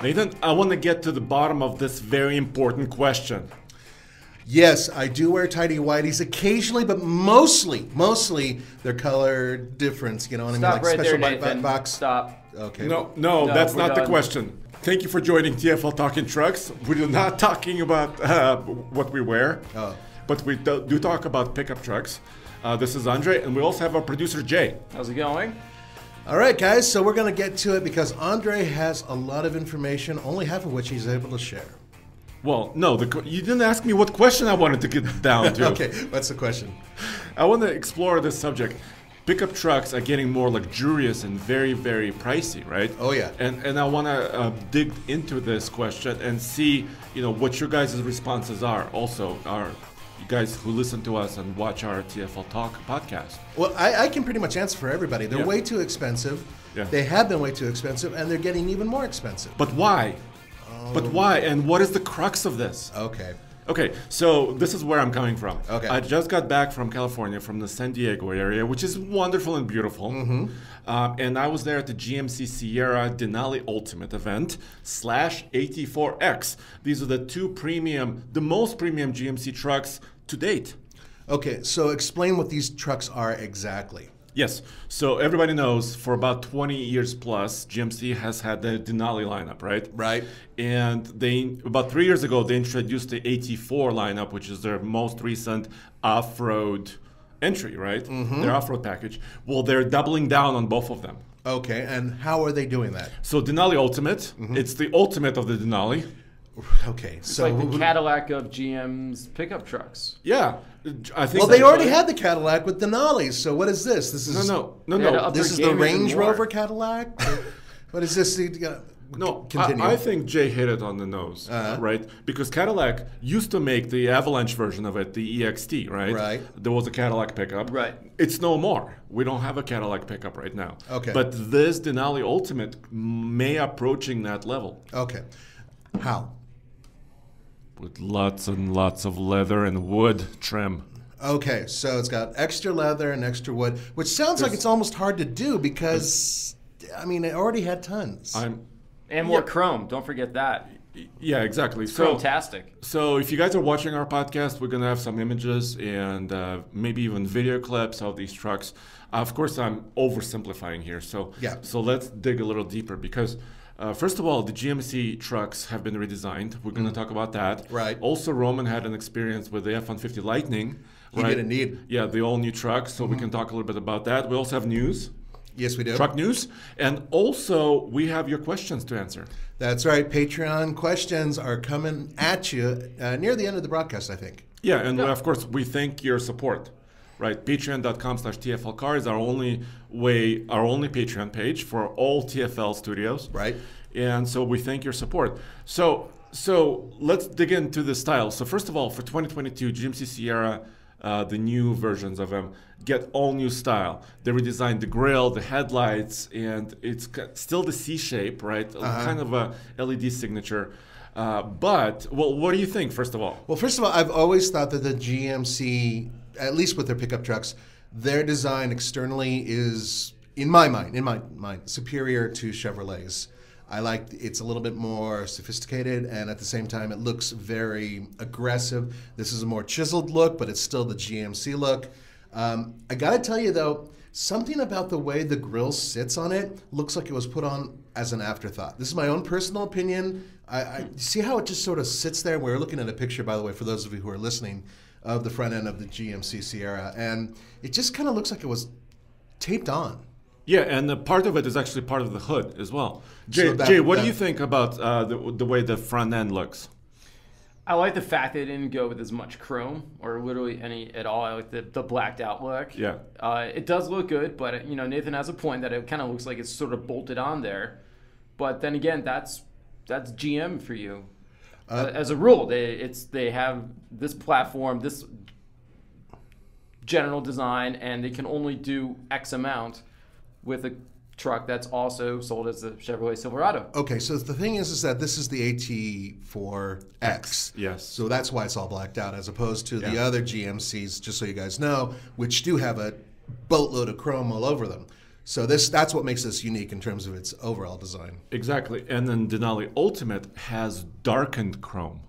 Nathan, I want to get to the bottom of this very important question. Yes, I do wear tidy whities occasionally, but mostly they're color difference. You know what I mean? Stop right special there, Nathan. box. Stop. Okay. No, that's not the done. question. Thank you for joining TFL Talking Trucks. We're not talking about what we wear, but we do talk about pickup trucks. This is Andre, and we also have our producer, Jay. How's it going? All right, guys. So we're going to get to it because Andre has a lot of information, only half of which he's able to share. Well, no, you didn't ask me what question I wanted to get down to. Okay, what's the question? I want to explore this subject. Pickup trucks are getting more luxurious and very, very pricey, right? Oh, yeah. And I want to dig into this question and see, what your guys' responses are. Also, you guys who listen to us and watch our TFL Talk podcast. Well, I can pretty much answer for everybody. They're way too expensive. Yeah. They have been way too expensive, and they're getting even more expensive. But why? But why? And what is the crux of this? Okay, so this is where I'm coming from. Okay. I just got back from California, from the San Diego area, which is wonderful and beautiful. Mm-hmm. And I was there at the GMC Sierra Denali Ultimate event / AT4X. These are the most premium GMC trucks to date. Okay, so explain what these trucks are exactly. Yes. So everybody knows for about 20 years plus, GMC has had the Denali lineup, right? Right. And about 3 years ago, they introduced the AT4 lineup, which is their most recent off-road entry, right? Mm-hmm. Their off-road package. Well, they're doubling down on both of them. Okay, and how are they doing that? So Denali Ultimate, it's the ultimate of the Denali. Okay, It's so like the Cadillac of GM's pickup trucks. Yeah, I think. well, they already had the Cadillac with Denali. So what is this? This is No. This is the Range Rover Cadillac. What is this? No, continue. I think Jay hit it on the nose, right? Because Cadillac used to make the Avalanche version of it, the EXT, right? Right. There was a Cadillac pickup. Right. It's no more. We don't have a Cadillac pickup right now. Okay. But this Denali Ultimate may approaching that level. Okay, how? With lots and lots of leather and wood trim. Okay, so it's got extra leather and extra wood, which sounds like it's almost hard to do because, I mean, it already had tons. And more chrome. Don't forget that. Yeah, exactly. It's fantastic. So if you guys are watching our podcast, we're going to have some images and maybe even video clips of these trucks. Of course, I'm oversimplifying here. So let's dig a little deeper because first of all, the GMC trucks have been redesigned. We're going to talk about that. Right. Also, Roman had an experience with the F-150 Lightning. He did indeed. Yeah, the all-new truck. So we can talk a little bit about that. We also have news. Yes, we do. Truck news. And also, we have your questions to answer. That's right. Patreon questions are coming at you near the end of the broadcast, I think. Yeah, and of course, we thank your support. Right, patreon.com/TFLcar is our only Patreon page for all TFL studios. Right. And so we thank your support. So let's dig into the style. So first of all, for 2022, GMC Sierra, the new versions of them get all new style. They redesigned the grille, the headlights, and it's still the C shape, right? Kind of a LED signature. But what do you think, first of all? Well, first of all, I've always thought that the GMC, at least with their pickup trucks, their design externally is, in my mind, superior to Chevrolet's. I like it's a little bit more sophisticated, and at the same time, it looks very aggressive. This is a more chiseled look, but it's still the GMC look. I gotta tell you though, something about the way the grille sits on it looks like it was put on as an afterthought. This is my own personal opinion. I see how it just sort of sits there. We're looking at a picture, by the way, for those of you who are listening, of the front end of the GMC Sierra, and it just kind of looks like it was taped on. Yeah, and part of it is actually part of the hood as well. Jay, what do you think about the way the front end looks? I like the fact they didn't go with as much chrome or literally any at all. I like the blacked out look. Yeah. It does look good, but Nathan has a point that it kind of looks like it's sort of bolted on there. But then again, that's GM for you. As a rule, they have this platform, this general design, and they can only do X amount with a truck that's also sold as the Chevrolet Silverado. Okay, so the thing is that this is the AT4X. Yes. So that's why it's all blacked out, as opposed to the other GMCs, just so you guys know, which do have a boatload of chrome all over them. So that's what makes this unique in terms of its overall design. Exactly. And then Denali Ultimate has darkened chrome.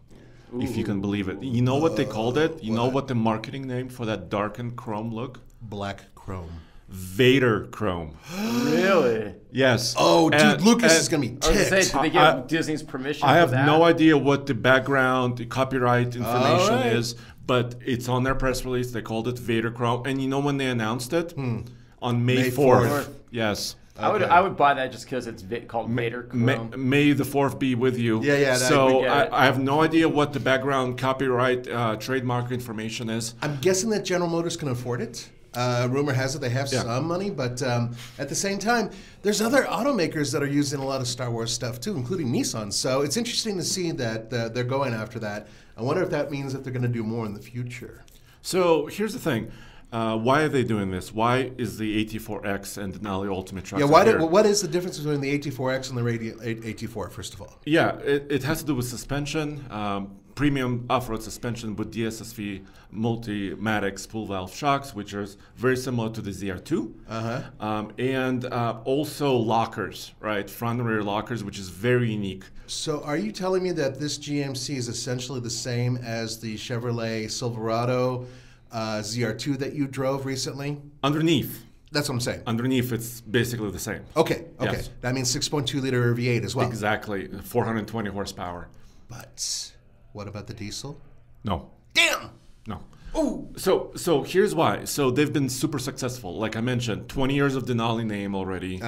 If you can believe it. You know what they called it? You know what the marketing name for that darkened chrome look? Black chrome. Vader chrome. Really? Yes. Oh, dude, Lucas is going to be I was ticked. gonna say, did they get Disney's permission I for have that? no idea what the background, the copyright information right. is, but it's on their press release. They called it Vader chrome. And you know when they announced it? On May 4th. Yes. I would buy that just because it's called Vader Chrome. May the 4th be with you. Yeah. So I have no idea what the background copyright trademark information is. I'm guessing that General Motors can afford it. Rumor has it they have some money, but at the same time, there's other automakers that are using a lot of Star Wars stuff too, including Nissan. So it's interesting to see that they're going after that. I wonder if that means that they're going to do more in the future. So here's the thing. Why are they doing this? Why is the AT4X and Denali Ultimate trucks what is the difference between the AT4X and the AT4, first of all? Yeah, it has to do with suspension, premium off-road suspension with DSSV multi-matic spool valve shocks, which are very similar to the ZR2. And also lockers, right? Front and rear lockers, which is very unique. So are you telling me that this GMC is essentially the same as the Chevrolet Silverado ZR2 that you drove recently? Underneath. That's what I'm saying. Underneath, it's basically the same. Okay. Yes. That means 6.2 liter V8 as well. Exactly, 420 horsepower. But what about the diesel? No. Damn! No. Ooh! So here's why. So they've been super successful. Like I mentioned, 20 years of Denali name already.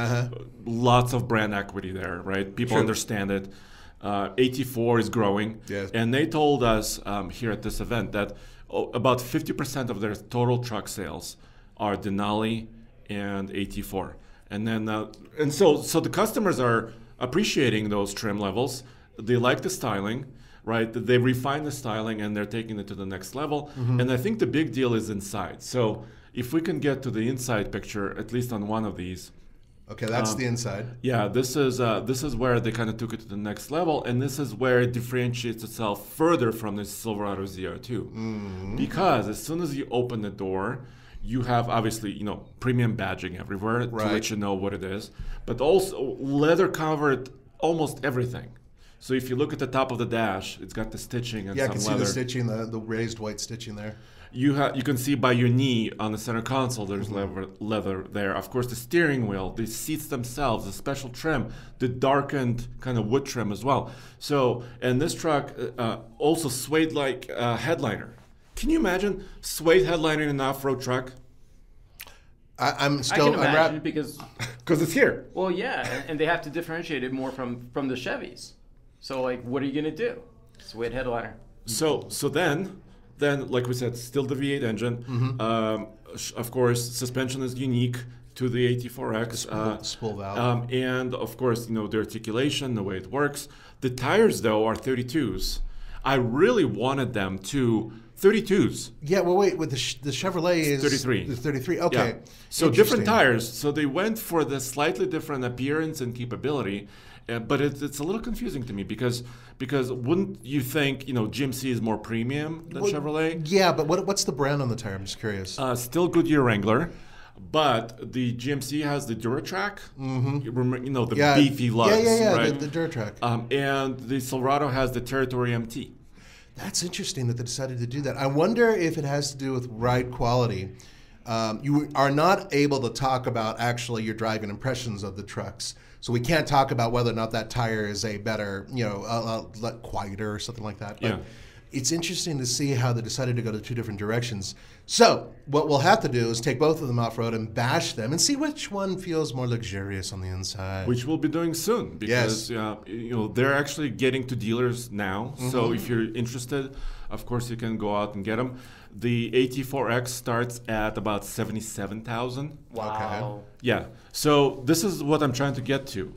Lots of brand equity there, right? People understand it. AT4 is growing. Yes. And they told us here at this event that about 50% of their total truck sales are Denali and AT4. And then so the customers are appreciating those trim levels. They like the styling, right? They refine the styling and they're taking it to the next level. And I think the big deal is inside. So if we can get to the inside picture, at least on one of these. Okay, that's the inside. Yeah, this is where they kind of took it to the next level, and this is where it differentiates itself further from the Silverado ZR2. Because as soon as you open the door, you have obviously premium badging everywhere to let you know what it is, but also leather covered almost everything. So if you look at the top of the dash, it's got the stitching and some leather. Yeah, I can see the stitching, the raised white stitching there. You can see by your knee on the center console, there's leather there. Of course, the steering wheel, the seats themselves, the special trim, the darkened kind of wood trim as well. So, and this truck also suede-like headliner. Can you imagine suede headliner in an off-road truck? I can imagine because it's here. Well, yeah, and they have to differentiate it more from the Chevys. So, like, what are you gonna do? Suede headliner. So then, like we said, still the V8 engine. Of course, suspension is unique to the AT4X. Spool valve. And of course, the articulation, the way it works. The tires, though, are 32s. I really wanted them to 32s. Yeah, well, wait, with the Chevrolet is 33. Is 33. Okay. Yeah. So different tires. So they went for the slightly different appearance and capability. But it's a little confusing to me because wouldn't you think GMC is more premium than Chevrolet? Yeah, but what's the brand on the tire? I'm just curious. Still Goodyear Wrangler, but the GMC has the DuraTrack. The beefy lugs, right? The DuraTrack. And the Silverado has the Territory MT. That's interesting that they decided to do that. I wonder if it has to do with ride quality. You are not able to talk about actually your driving impressions of the trucks. So we can't talk about whether or not that tire is a better, quieter or something like that. But it's interesting to see how they decided to go to two different directions. So what we'll have to do is take both of them off-road and bash them and see which one feels more luxurious on the inside. Which we'll be doing soon because they're actually getting to dealers now. So if you're interested, of course you can go out and get them. The AT4X starts at about $77,000. Wow. Okay. Yeah. So this is what I'm trying to get to.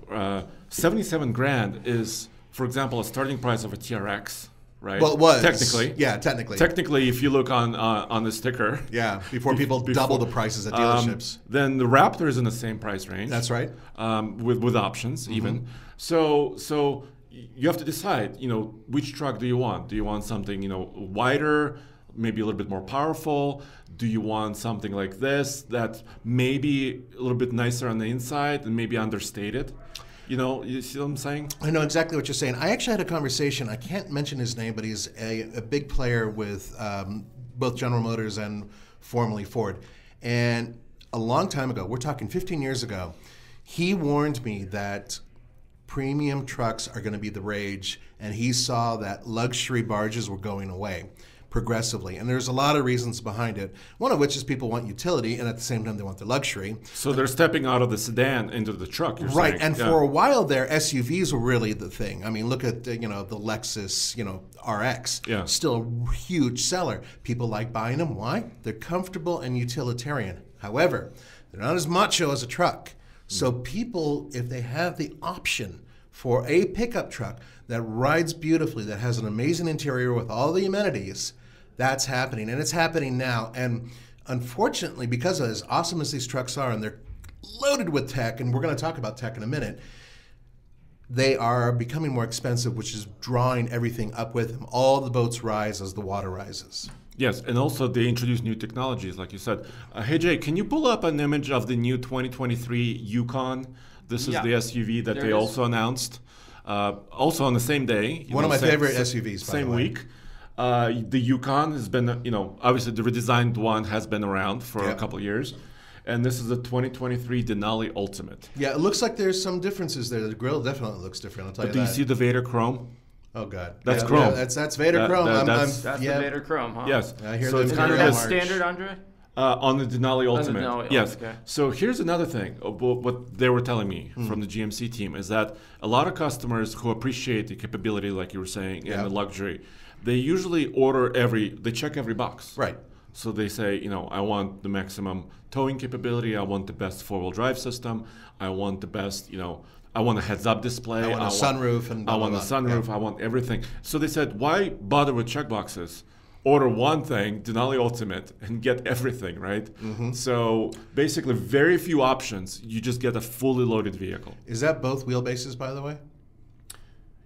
77 grand is, for example, a starting price of a TRX, right? Well, it was. Technically. Yeah, technically. Technically, if you look on the sticker. Yeah, before people double the prices at dealerships. Then the Raptor is in the same price range. That's right. With options even. So you have to decide, which truck do you want? Do you want something, wider, maybe a little bit more powerful? Do you want something like this that maybe a little bit nicer on the inside and maybe understated? You see what I'm saying? I know exactly what you're saying. I actually had a conversation. I can't mention his name, but he's a big player with both General Motors and formerly Ford. And a long time ago, we're talking 15 years ago, he warned me that premium trucks are going to be the rage, and he saw that luxury barges were going away progressively. And there's a lot of reasons behind it, one of which is people want utility, and at the same time they want the luxury. So they're stepping out of the sedan into the truck, you're right, saying. and for a while there, SUVs were really the thing. I mean, look at the Lexus, RX. Yeah. Still a huge seller. People like buying them. Why? They're comfortable and utilitarian. However, they're not as macho as a truck. So people, if they have the option for a pickup truck that rides beautifully, that has an amazing interior with all the amenities, that's happening. And it's happening now. And unfortunately, because of as awesome as these trucks are, and they're loaded with tech, and we're going to talk about tech in a minute, they are becoming more expensive, which is drawing everything up with them. All the boats rise as the water rises. Yes, and also they introduce new technologies, like you said. Hey, Jay, can you pull up an image of the new 2023 Yukon? This is the SUV that they also announced. Also on the same day. One of my favorite SUVs, by the way. Same week. The Yukon has been, obviously the redesigned one has been around for a couple of years. And this is the 2023 Denali Ultimate. Yeah, it looks like there's some differences there. The grille definitely looks different, I'll tell you that. Do you see the Vader Chrome? Oh God, that's chrome. Yeah, that's Vader Chrome. That's the Vader Chrome, huh? Yes. I hear so it's kind of that standard, Andre? On the Denali Ultimate. Denali, yes. okay. So here's another thing. What they were telling me from the GMC team is that a lot of customers who appreciate the capability, like you were saying, and the luxury, they usually they check every box. Right. So they say, I want the maximum towing capability. I want the best four-wheel drive system. I want the best, I want a heads-up display. I want a sunroof. And I want a sunroof. Yeah. I want everything. So they said, why bother with checkboxes? Order one thing, Denali Ultimate, and get everything, right? Mm-hmm. So basically, very few options. You just get a fully loaded vehicle. Is that both wheelbases, by the way?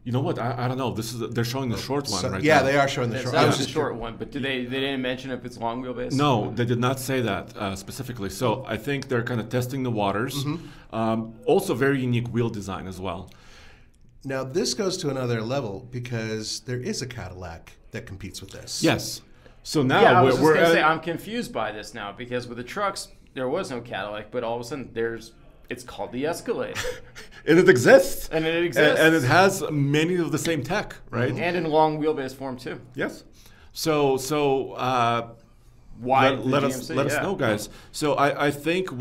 You know what? I don't know. They're showing the short one right now. Yeah, they are showing the short. That was the short one, but they didn't mention if it's long wheelbase? No, they did not say that specifically. So I think they're kind of testing the waters. Mm-hmm. Also, very unique wheel design as well. Now, this goes to another level because there is a Cadillac that competes with this. Yes. So now I was just going to say, I'm confused by this now because with the trucks, there was no Cadillac, but all of a sudden it's called the Escalade. And it exists. And it exists. And it has many of the same tech, right? And in long wheelbase form, too. Yes. So why let us know, guys. So I think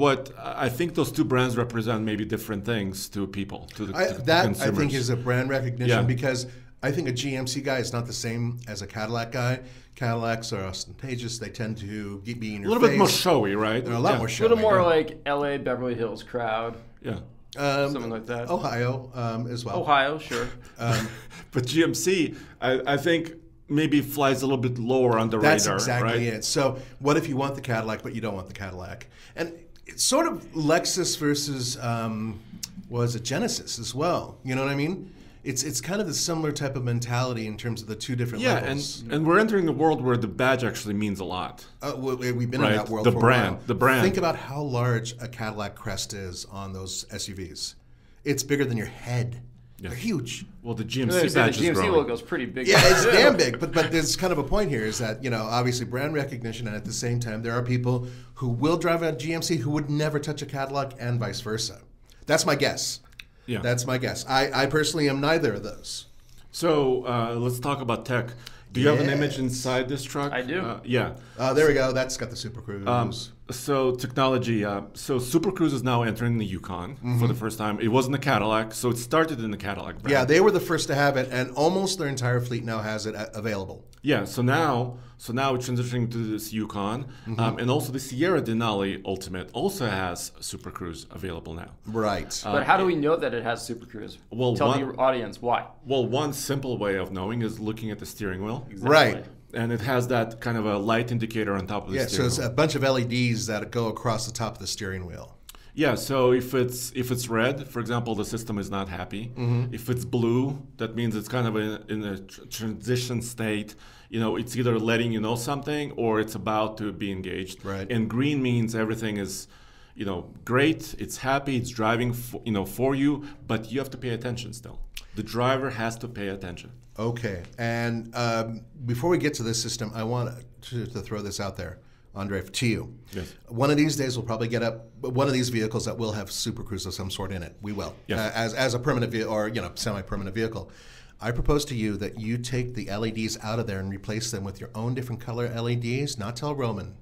those two brands represent maybe different things to people, to the consumers. I think is a brand recognition because I think a GMC guy is not the same as a Cadillac guy. Cadillacs are ostentatious. They tend to be in your face. A little bit more showy, right? They're a lot more showy. A little more like LA Beverly Hills crowd. Yeah. Something like that. Ohio as well. Ohio, sure. But GMC, I think maybe flies a little bit lower on the radar. That's exactly right? it. So what if you want the Cadillac, but you don't want the Cadillac? And it's sort of Lexus versus was it Genesis as well? You know what I mean? It's kind of the similar type of mentality in terms of the two different levels. and we're entering a world where the badge actually means a lot. We've been in that world for a while. The brand. Think about how large a Cadillac crest is on those SUVs. It's bigger than your head. Yeah. They're huge. Well, the GMC badge is growing. The GMC logo is pretty big. Yeah, it's damn big. But there's kind of a point here is that, obviously brand recognition, and at the same time, there are people who will drive a GMC who would never touch a Cadillac and vice versa. That's my guess. Yeah. That's my guess. I personally am neither of those. So let's talk about tech. Do you have an image inside this truck? I do. There we go. That's got the Super Cruise. So technology. So Super Cruise is now entering the Yukon for the first time. It wasn't a Cadillac, so it started in the Cadillac brand. Yeah, they were the first to have it, and almost their entire fleet now has it available. Yeah. So now it's transitioning to this Yukon, and also the Sierra Denali Ultimate also has Super Cruise available now. Right. But how do we know that it has Super Cruise? Well, tell the audience why. Well, one simple way of knowing is looking at the steering wheel. Exactly. Right. And it has that kind of a light indicator on top of the steering wheel. So it's a bunch of LEDs that go across the top of the steering wheel. Yeah, so if it's red, for example, the system is not happy. If it's blue, that means it's kind of in a transition state. It's either letting you know something or it's about to be engaged. Right. And green means everything is, great. It's happy. It's driving, for you, but you have to pay attention still. The driver has to pay attention. Okay. And before we get to this system, I want to throw this out there, Andre, to you. Yes. One of these days, we'll probably get up one of these vehicles that will have Super Cruise of some sort in it. We will, yes. As a permanent vehicle or semi-permanent vehicle. I propose to you that you take the LEDs out of there and replace them with your own different color LEDs, not tell Roman,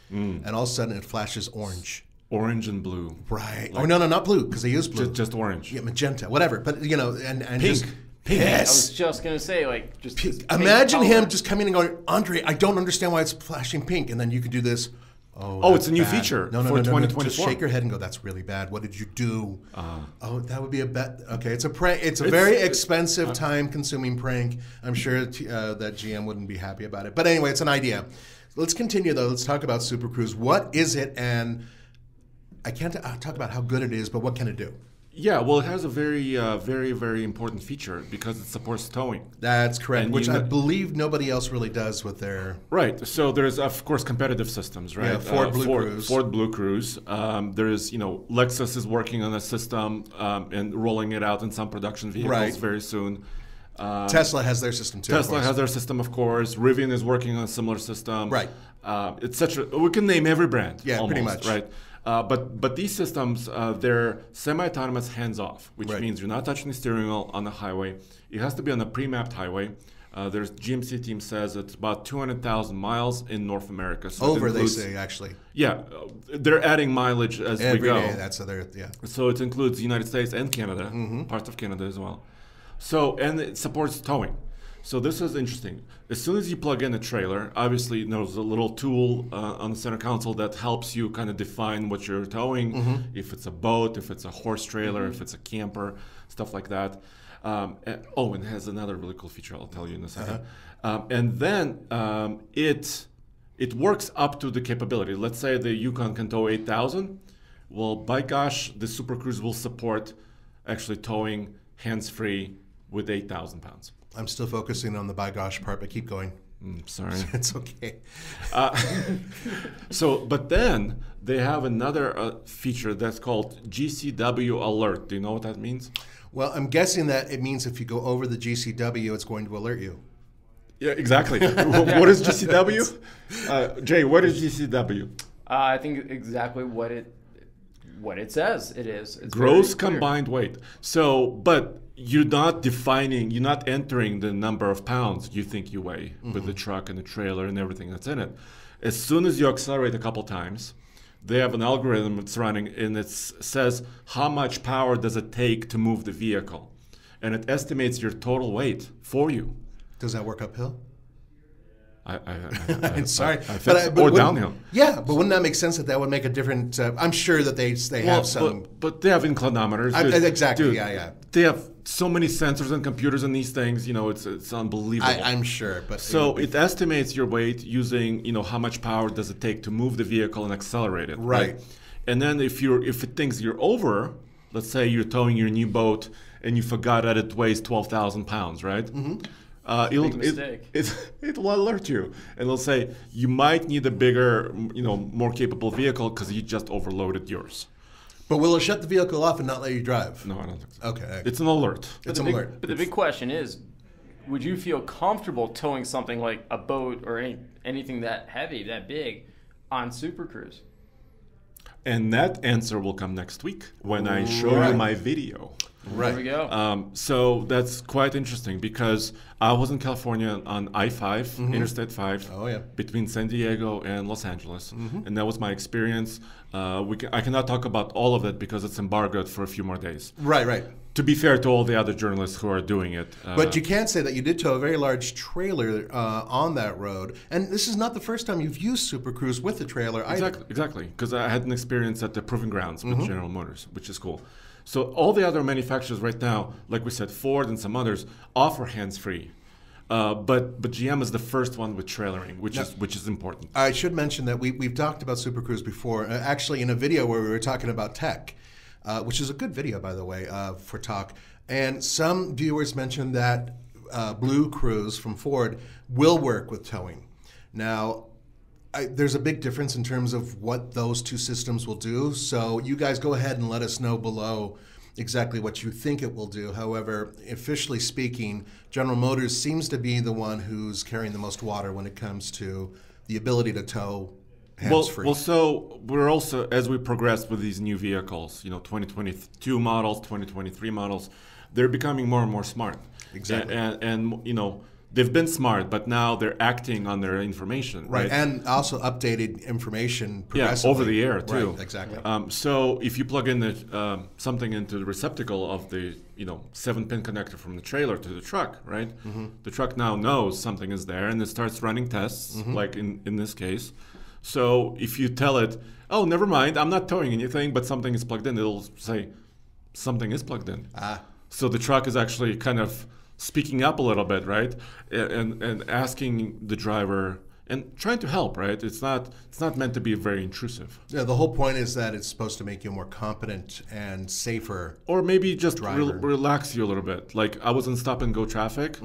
and all of a sudden it flashes orange. Orange and blue. Right. Oh no, not blue because they use blue. Just orange. Yeah, magenta, whatever. But and pink. Just, I yes. was just gonna say just this pink Imagine color. him just coming and going, Andre, I don't understand why it's flashing pink, and then you could do this. Oh, it's a new bad. feature No, for 2024. Just shake your head and go, that's really bad. What did you do? Oh, that would be a bet. Okay, it's a prank. It's a very expensive, time-consuming prank. I'm sure that GM wouldn't be happy about it. But anyway, it's an idea. Let's continue, though. Let's talk about Super Cruise. What is it? And I can't talk about how good it is, but what can it do? Yeah, well, it has a very, very, very important feature because it supports towing. That's correct, And which I believe nobody else really does with their... Right. So there's, of course, competitive systems, right? Yeah, Ford Blue Cruise. Ford Blue Cruise. There's, Lexus is working on a system and rolling it out in some production vehicles very soon. Tesla has their system, too. Tesla has their system, of course. Rivian is working on a similar system. Right. Etc. We can name every brand. Yeah, almost, pretty much. Right. But these systems, they're semi-autonomous hands-off, which Right. means you're not touching the steering wheel on the highway. It has to be on a pre-mapped highway. There's GMC team says it's about 200,000 miles in North America. So Over, they say, actually. Yeah, they're adding mileage as Every we go. day, that's other, yeah. So it includes the United States and Canada, parts of Canada as well. So, and it supports towing. So this is interesting. As soon as you plug in a trailer, obviously there's a little tool on the center console that helps you kind of define what you're towing, if it's a boat, if it's a horse trailer, if it's a camper, stuff like that. And it has another really cool feature I'll tell you in a second. And then it works up to the capability. Let's say the Yukon can tow 8,000. Well, by gosh, the Super Cruise will support actually towing hands-free with 8,000 pounds. I'm still focusing on the by gosh part, but keep going. Sorry. It's okay. But then they have another feature that's called GCW Alert. Do you know what that means? Well, I'm guessing that it means if you go over the GCW, it's going to alert you. Yeah, exactly. What is GCW? Jay, what is GCW? I think exactly what it says it is. It's Gross very clear. combined weight. So, but you're not entering the number of pounds you think you weigh with the truck and the trailer and everything that's in it. As soon as you accelerate a couple times, they have an algorithm that's running and it says how much power does it take to move the vehicle. And it estimates your total weight for you. Does that work uphill? I'm sorry, or downhill. Yeah, but wouldn't that make sense that would make a different? I'm sure that they have some. But they have inclinometers. Exactly. Dude, yeah. They have so many sensors and computers in these things. It's unbelievable. I'm sure, but so it estimates your weight using how much power does it take to move the vehicle and accelerate it. Right. And then if it thinks you're over, let's say you're towing your new boat and you forgot that it weighs 12,000 pounds, right? Mm-hmm. It will alert you and it'll say you might need a bigger, more capable vehicle because you just overloaded yours. But will it shut the vehicle off and not let you drive? No, I don't think so. Okay. It's an alert. It's an alert. But the big question is, would you feel comfortable towing something like a boat or anything that heavy, that big, on Super Cruise? And that answer will come next week when I show you my video. Right. There we go. So that's quite interesting because I was in California on I-5, Interstate 5, between San Diego and Los Angeles, and that was my experience. I cannot talk about all of it because it's embargoed for a few more days. Right. To be fair to all the other journalists who are doing it. But you can say that you did tow a very large trailer on that road. And this is not the first time you've used Super Cruise with the trailer either. Exactly. Because I had an experience at the Proving Grounds with General Motors, which is cool. So all the other manufacturers right now, like we said, Ford and some others, offer hands-free. But GM is the first one with trailering, which is important. I should mention that we've talked about Super Cruise before, actually in a video where we were talking about tech, which is a good video, by the way, for talk. And some viewers mentioned that Blue Cruise from Ford will work with towing. Now, there's a big difference in terms of what those two systems will do. So you guys go ahead and let us know below exactly what you think it will do. However, officially speaking, General Motors seems to be the one who's carrying the most water when it comes to the ability to tow hands-free. Well, so we're also, as we progress with these new vehicles, 2022 models, 2023 models, they're becoming more and more smart. Exactly. And they've been smart, but now they're acting on their information. Right, and also updated information progressively. Over the air, too. Right, exactly. So if you plug in something into the receptacle of the 7-pin connector from the trailer to the truck, right? Mm-hmm. The truck now knows something is there, and it starts running tests, like in this case. So if you tell it, oh, never mind, I'm not towing anything, but something is plugged in, it'll say, something is plugged in. So the truck is actually kind of speaking up a little bit, right, and asking the driver and trying to help, right? It's not meant to be very intrusive. Yeah, the whole point is that it's supposed to make you a more competent and safer, or maybe just relax you a little bit. Like I was in stop and go traffic,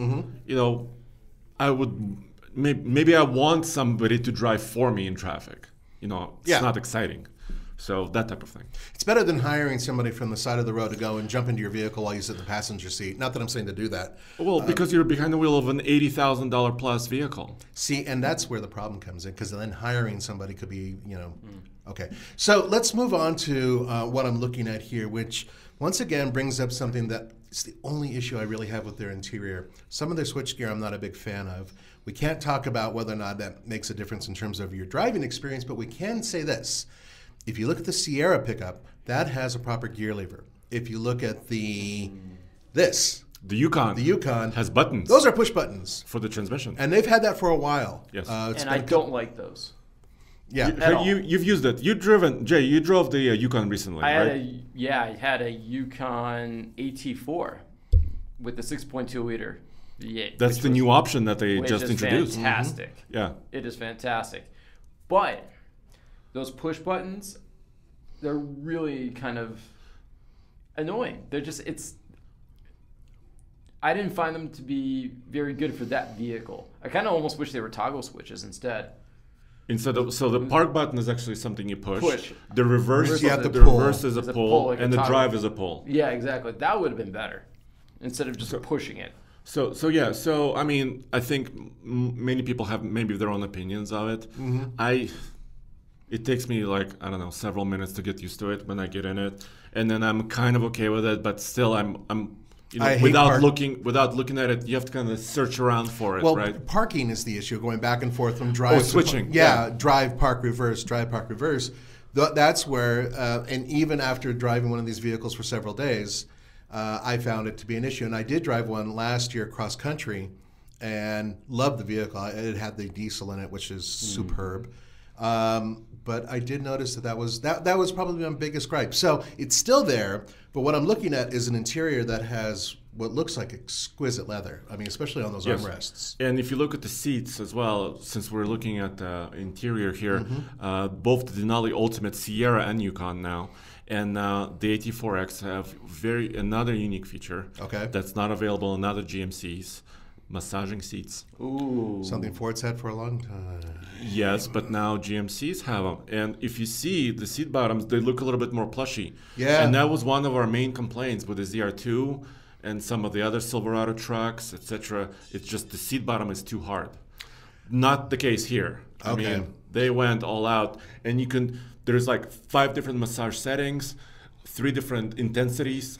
I would maybe I want somebody to drive for me in traffic. It's not exciting. So that type of thing. It's better than hiring somebody from the side of the road to go and jump into your vehicle while you sit in the passenger seat. Not that I'm saying to do that. Well, because you're behind the wheel of an $80,000 plus vehicle. See, and that's where the problem comes in, because then hiring somebody could be, Okay. So let's move on to what I'm looking at here, which once again brings up something that is the only issue I really have with their interior. Some of their switchgear I'm not a big fan of. We can't talk about whether or not that makes a difference in terms of your driving experience, but we can say this. If you look at the Sierra pickup, that has a proper gear lever. If you look at the Yukon has buttons. Those are push buttons for the transmission, and they've had that for a while. Yes, and I don't like those. Yeah, you've used it. You drove the Yukon recently, right? I had a Yukon AT4 with the 6.2 liter V8. That's the new option that they just introduced. Fantastic. Mm-hmm. Yeah, it is fantastic, but those push buttons, they're really kind of annoying. They're just, I didn't find them to be very good for that vehicle. I kind of almost wish they were toggle switches instead. So the park button is actually something you push. The reverse you have to pull. Reverse is a pull, like and the drive is a pull. Yeah, exactly. That would have been better instead of just pushing it. So I mean, I think many people have maybe their own opinions of it. Mm-hmm. It takes me several minutes to get used to it when I get in it, and then I'm kind of okay with it. But still, I'm without looking at it, you have to kind of search around for it. Well, right? Parking is the issue. Going back and forth from drive. Switching. Drive, park, reverse. Drive, park, reverse. That's where, and even after driving one of these vehicles for several days, I found it to be an issue. And I did drive one last year cross country, and loved the vehicle. It had the diesel in it, which is superb. But I did notice that was probably my biggest gripe. So it's still there, but what I'm looking at is an interior that has what looks like exquisite leather. I mean, especially on those armrests. And if you look at the seats as well, since we're looking at the interior here, both the Denali Ultimate Sierra and Yukon now, and the AT4X have another unique feature that's not available in other GMCs. Massaging seats. Ooh. Something Ford's had for a long time. Yes, but now GMCs have them. And if you see the seat bottoms, they look a little bit more plushy. Yeah. And that was one of our main complaints with the ZR2 and some of the other Silverado trucks, etc. It's just the seat bottom is too hard. Not the case here. I mean, they went all out. And there's like 5 different massage settings, 3 different intensities.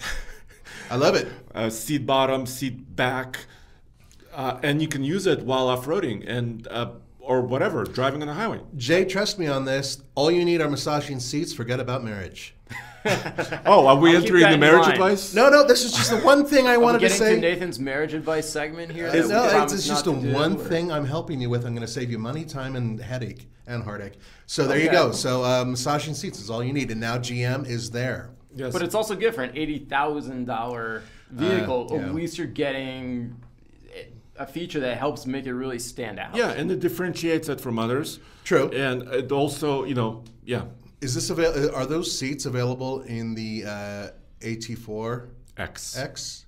I love it. Seat bottom, seat back. And you can use it while off-roading and or whatever, driving on the highway. Jay, trust me on this. All you need are massaging seats. Forget about marriage. Are we entering the marriage advice? No. This is just the one thing I wanted to say. Getting to Nathan's marriage advice segment here. It's just the one thing I'm helping you with. I'm going to save you money, time, and headache and heartache. So there you go. So massaging seats is all you need, and now GM is there. Yes. But it's also good for an $80,000 vehicle. At least you're getting a feature that helps make it really stand out. Yeah, and it differentiates it from others. True. And it also, yeah. Is this are those seats available in the AT4X? X.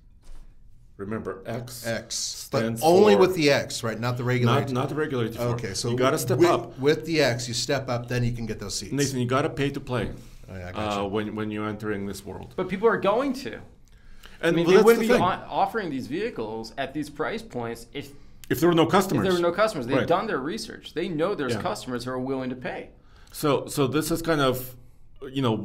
Remember, X. But stands only for- with the X, right? Not the regular. Not the regular AT4. Okay, so you got to step with, up. with the X. You step up, then you can get those seats. Nathan, you got to pay to play I gotcha. when you're entering this world. But people are going to. I And mean, well, they that's wouldn't the be thing. offering these vehicles at these price points if If there were no customers. there were no customers. They've Right. done their research. They know there's Yeah. customers who are willing to pay. So this is kind of,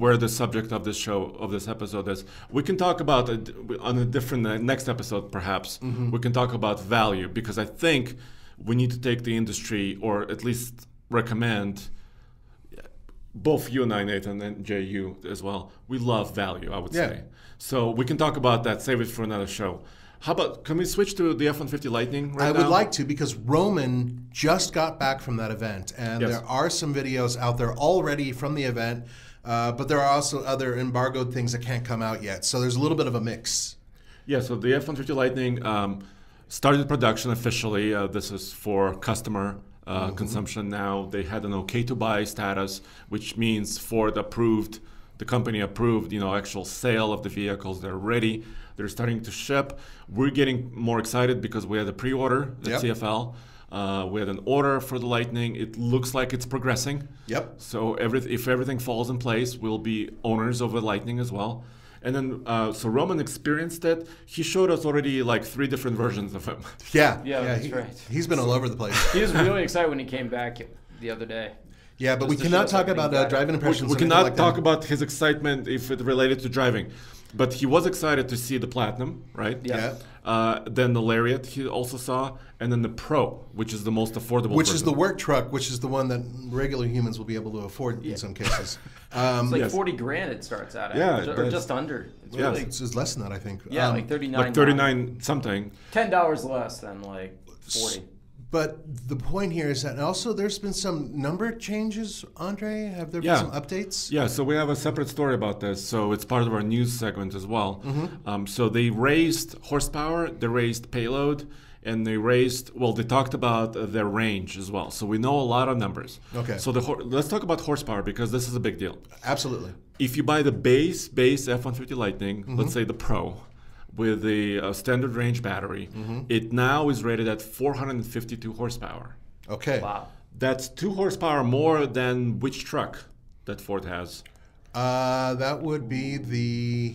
where the subject of this show, of this episode is. We can talk about it on a different next episode, perhaps. Mm-hmm. We can talk about value, because I think we need to take the industry, or at least recommend, both you and I, Nathan, and Jay, you as well. We love value, I would Yeah. say. So we can talk about that. Save it for another show. How about, can we switch to the F-150 Lightning right I now? would like to, because Roman just got back from that event, and Yes. there are some videos out there already from the event, but there are also other embargoed things that can't come out yet. So there's a little bit of a mix. Yeah, so the F-150 Lightning started production officially. This is for customer consumption now. They had an okay to buy status, which means Ford approved, the company approved, actual sale of the vehicles. They're ready. They're starting to ship. We're getting more excited because we had a pre-order at Yep. TFL. We had an order for the Lightning. It looks like it's progressing. Yep. So if everything falls in place, we'll be owners of the Lightning as well. And then, so Roman experienced it. He showed us already like 3 different versions of him. Yeah. Yeah, that's right. He's been all over the place. He was really excited when he came back the other day. Yeah, but we Just to cannot show us talk everything about better. driving impressions. We or anything cannot like talk that. about his excitement if it related to driving. But he was excited to see the Platinum, right? Yeah. Then the Lariat he also saw, and then the Pro, which is the most affordable Which is version. the work truck, which is the one that regular humans will be able to afford in some cases. It's like Yes. 40 grand it starts out at. Yeah, it or does. just under. It's Yes. really, It's less than that, I think. yeah, like 39. like 39 something. $10 less than like 40. But the point here is that also there's been some number changes, Andre. Have there been Yeah. some updates? Yeah, so we have a separate story about this. So it's part of our news segment as well. So they raised horsepower, they raised payload, and they raised, they talked about their range as well. So we know a lot of numbers. Okay. So let's talk about horsepower, because this is a big deal. Absolutely. If you buy the base F-150 Lightning, let's say the Pro, with the standard range battery, it now is rated at 452 horsepower. Okay. Wow. That's 2 horsepower more than which truck that Ford has? That would be the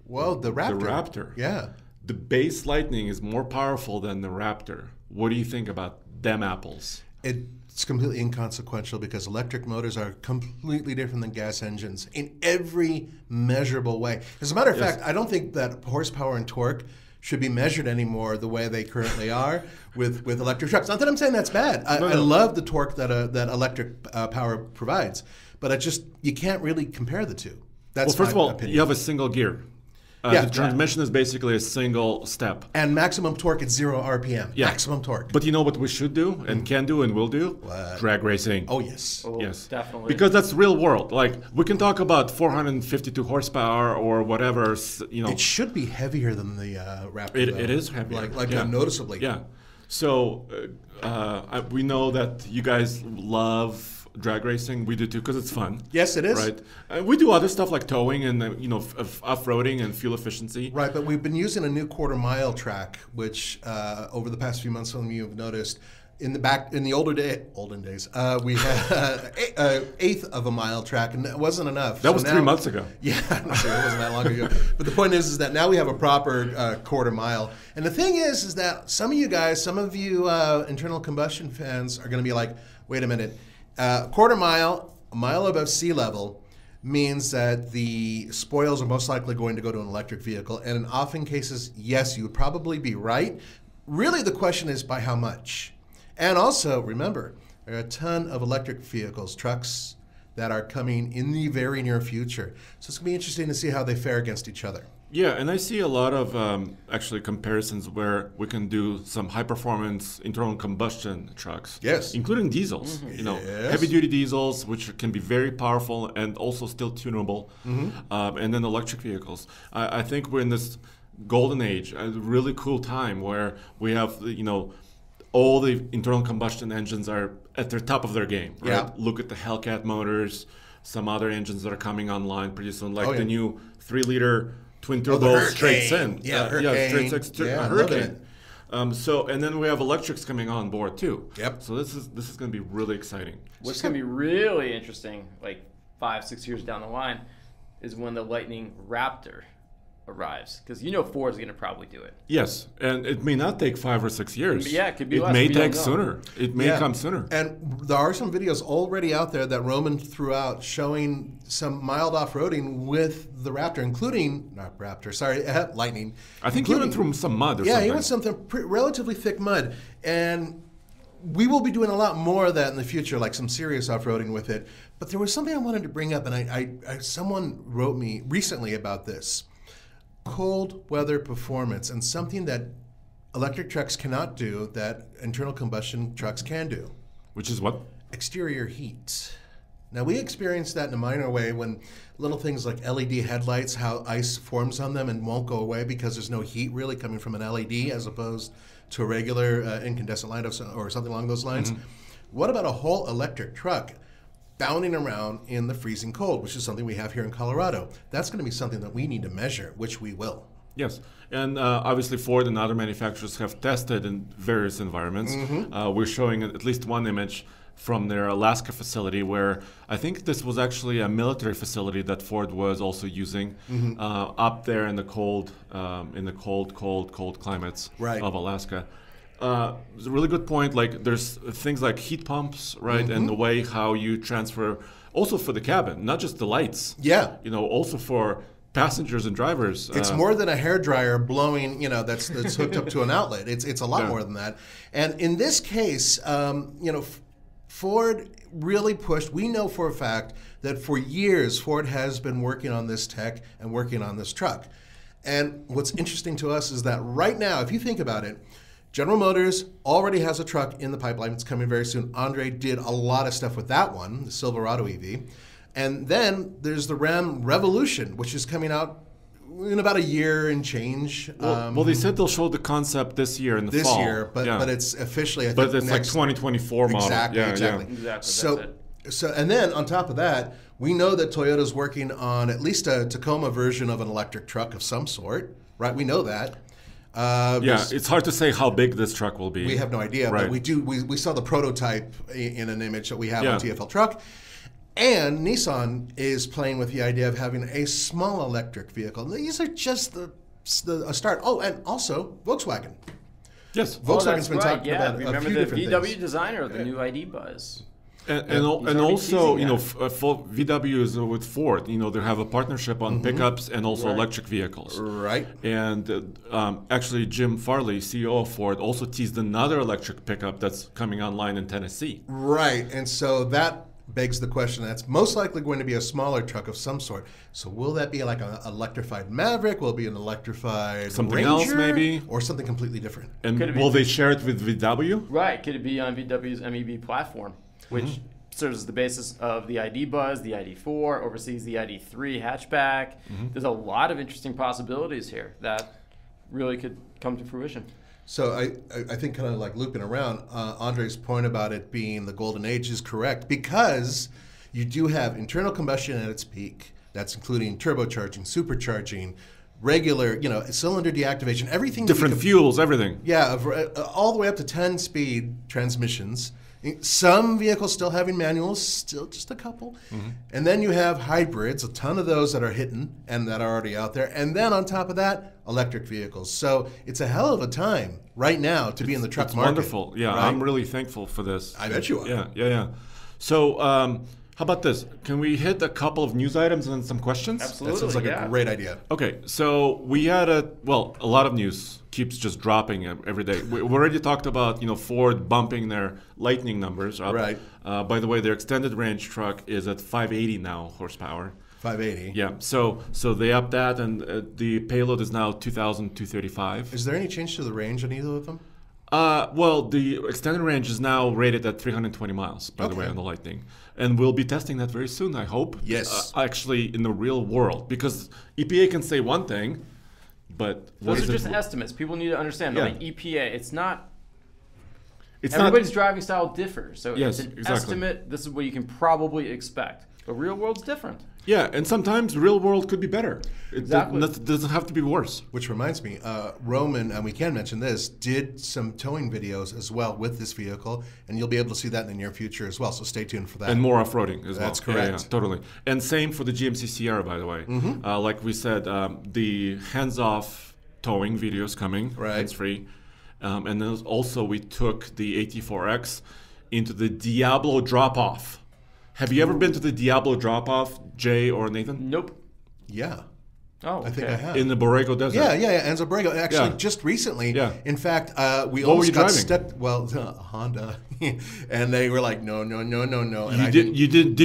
Raptor. The Raptor. Yeah. The base Lightning is more powerful than the Raptor. What do you think about them apples? It's completely inconsequential because electric motors are completely different than gas engines in every measurable way. As a matter of fact, I don't think that horsepower and torque should be measured anymore the way they currently are with electric trucks. Not that I'm saying that's bad. I love the torque that electric power provides, but you can't really compare the two. That's First of my all, opinion. you have a single gear. The transmission is basically a single step. And maximum torque at 0 RPM. Yeah. Maximum torque. But you know what we should do and can do and will do? What? Drag racing. Oh, yes. Oh, Yes, definitely. because that's real world. Like, we can talk about 452 horsepower or whatever. It should be heavier than the Raptor. It though. is heavier. Like Yeah. noticeably. Yeah. So we know that you guys love drag racing. We do too, because it's fun. Yes, it is. Right. We do other stuff like towing and off-roading and fuel efficiency. Right, but we've been using a new quarter-mile track, which over the past few months, some of you have noticed. In the olden days, we had an eighth of a mile track, and that wasn't enough. That was 3 months ago. Yeah, it wasn't that long ago. But the point is that now we have a proper quarter mile. And the thing is that some of you internal combustion fans are going to be like, wait a minute, quarter mile, a mile above sea level, means that the spoils are most likely going to go to an electric vehicle. And in often cases, yes, you would probably be right. Really, the question is by how much? And also, remember, there are a ton of electric vehicles, trucks, that are coming in the very near future. So it's going to be interesting to see how they fare against each other. Yeah, and I see a lot of actually comparisons where we can do some high-performance internal combustion trucks. Yes. Including diesels. Yes. Heavy-duty diesels, which can be very powerful and also still tunable. And then electric vehicles. I think we're in this golden age, a really cool time where we have, all the internal combustion engines are at the top of their game, right? Yeah. Look at the Hellcat motors, some other engines that are coming online pretty soon, like the new 3-liter twin turbo straight syn. Hurricane. Hurricane. And then we have electrics coming on board too. Yep. So this is going to be really exciting. What's going to be really interesting, like 5-6 years down the line, is when the Lightning Raptor arrives, because Ford's going to probably do it. Yes, and it may not take 5 or 6 years. Yeah, it could be It less. may We don't take know. sooner. It may come sooner. And there are some videos already out there that Roman threw out showing some mild off-roading with the Raptor, including, not Raptor, sorry, Lightning. I think he went through some mud or Yeah, something. he went something relatively thick mud. And we will be doing a lot more of that in the future, like some serious off-roading with it. But there was something I wanted to bring up, and I someone wrote me recently about this. Cold weather performance, and something that electric trucks cannot do that internal combustion trucks can do. Which is what? Exterior heat. Now, we experienced that in a minor way when little things like LED headlights, how ice forms on them and won't go away because there's no heat really coming from an LED as opposed to a regular incandescent light or something along those lines. What about a whole electric truck bounding around in the freezing cold, which is something we have here in Colorado? That's going to be something that we need to measure, which we will. Yes, and obviously Ford and other manufacturers have tested in various environments. We're showing at least one image from their Alaska facility where I think this was actually a military facility that Ford was also using up there in the cold climates of Alaska. It's a really good point. Like there's things like heat pumps, right, and the way how you transfer, also for the cabin, not just the lights. Yeah, also for passengers and drivers. It's more than a hairdryer blowing, that's hooked up to an outlet. It's a lot more than that. And in this case, Ford really pushed. We know for a fact that for years Ford has been working on this tech and working on this truck. And what's interesting to us is that right now, if you think about it, General Motors already has a truck in the pipeline. It's coming very soon. Andre did a lot of stuff with that one, the Silverado EV. And then there's the Ram Revolution, which is coming out in about a year and change. Well, they said they'll show the concept this year in the fall. This year, but it's officially, I think, but it's like 2024 model. Exactly. So, and then on top of that, we know that Toyota's working on at least a Tacoma version of an electric truck of some sort, right? We know that. It's hard to say how big this truck will be. We have no idea, right. But we saw the prototype in an image that we have on TFL Truck. And Nissan is playing with the idea of having a small electric vehicle. These are just a start. Oh, and also Volkswagen. Yes, Volkswagen's been talking about Remember a few the different VW things. designer of the new ID Buzz. And also, VW is with Ford. They have a partnership on pickups and also electric vehicles. Right. And actually, Jim Farley, CEO of Ford, also teased another electric pickup that's coming online in Tennessee. Right. And so that begs the question, that's most likely going to be a smaller truck of some sort. So will that be like an electrified Maverick? Will it be an electrified something Ranger? else maybe? Or something completely different? And will they share it with VW? Right. Could it be on VW's MEB platform, which serves as the basis of the ID Buzz, the ID4, oversees the ID3 hatchback. There's a lot of interesting possibilities here that really could come to fruition. So I think kind of like looping around, Andre's point about it being the golden age is correct because you do have internal combustion at its peak. That's including turbocharging, supercharging, regular, cylinder deactivation, everything. Different fuels, everything. Yeah, all the way up to 10-speed transmissions. Some vehicles still having manuals, still just a couple. And then you have hybrids, a ton of those that are hitting and that are already out there. And then on top of that, electric vehicles. So it's a hell of a time right now to be in the truck market. Wonderful. Yeah, right? I'm really thankful for this. I bet you are. Yeah. So how about this? Can we hit a couple of news items and then some questions? Absolutely. That sounds like a great idea. Okay, so we had a lot of news keeps just dropping every day. We already talked about Ford bumping their Lightning numbers up. Right. By the way, their extended range truck is at 580 now horsepower. 580. Yeah. So they upped that, and the payload is now 2,235. Is there any change to the range on either of them? Well, the extended range is now rated at 320 miles, by the way, on the Lightning. And we'll be testing that very soon, I hope. Yes. Actually, in the real world. Because EPA can say one thing, But those are just estimates. People need to understand. Yeah. Like EPA, it's not. It's Everybody's not, driving style differs, so Yes, it's an exactly. estimate. This is what you can probably expect. But real world's different. yeah, and sometimes real world could be better. It Exactly. doesn't have to be worse. Which reminds me, Roman, and we can mention this, did some towing videos as well with this vehicle, and you'll be able to see that in the near future as well. So stay tuned for that. And more off-roading as well. That's correct. Yeah, totally. And same for the GMC Sierra, by the way. Like we said, the hands-off towing videos coming, Right. hands-free. And then also we took the AT4X into the Diablo drop-off. Have you ever been to the Diablo drop-off, Jay or Nathan? Nope. Yeah. Oh, okay. I think I have. In the Borrego Desert. Yeah, Enzo Borrego. Actually, Yeah. just recently, Yeah. in fact, we What were almost you got driving? stuck. Well, Honda, and they were like, no. And Did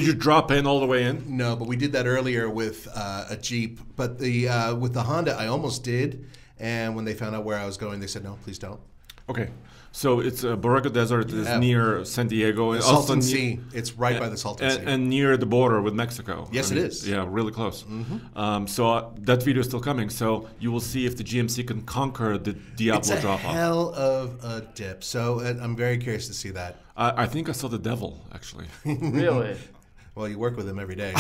you drop in all the way in? No, but we did that earlier with a Jeep. But the with the Honda, I almost did. And when they found out where I was going, they said, no, please don't. Okay. So it's Borrego Desert is Yeah. near San Diego. The and also Salton near- Sea. It's right by the Salton Sea. and near the border with Mexico. Yes, it is. Yeah, really close. So that video is still coming. So you will see if the GMC can conquer the Diablo It's a drop-off. hell of a dip. So I'm very curious to see that. I think I saw the devil, actually. Really? Well, you work with him every day.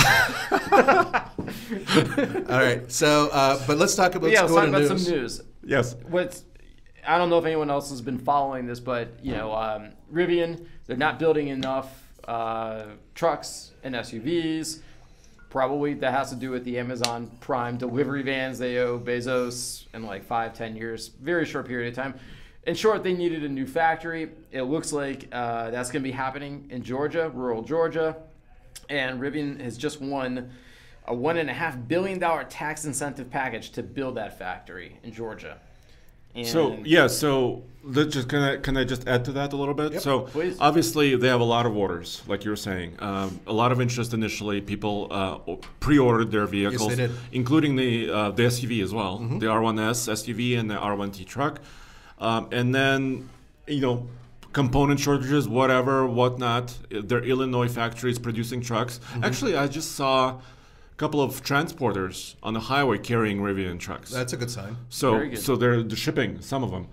All right. So, but let's talk about Yeah, let's go talk to about news. some news. Yes. I don't know if anyone else has been following this, but Rivian, they're not building enough trucks and SUVs. Probably that has to do with the Amazon Prime delivery vans they owe Bezos in like 5-10 years, very short period of time. In short, they needed a new factory. It looks like that's going to be happening in Georgia, rural Georgia. And Rivian has just won a $1.5 billion tax incentive package to build that factory in Georgia. And So let's just can I just add to that a little bit? Yep, so please. obviously they have a lot of orders, like you were saying. A lot of interest initially. People pre-ordered their vehicles, did. including the SUV as well, the R1S SUV and the R1T truck, and then component shortages, whatnot. Their Illinois factories producing trucks. Actually, I just saw couple of transporters on the highway carrying Rivian trucks. That's a good sign. Very good. So they're shipping some of them,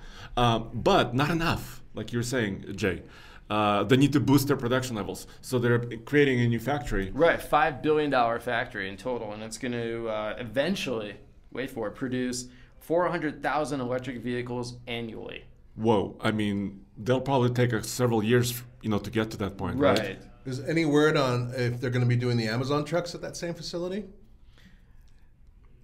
but not enough. Like you were saying, Jay, they need to boost their production levels. So they're creating a new factory. Right, $5 billion factory in total, and it's going to eventually, wait for it, produce 400,000 electric vehicles annually. Whoa! I mean, they'll probably take several years, to get to that point, right? Right. Is any word on if they're going to be doing the Amazon trucks at that same facility?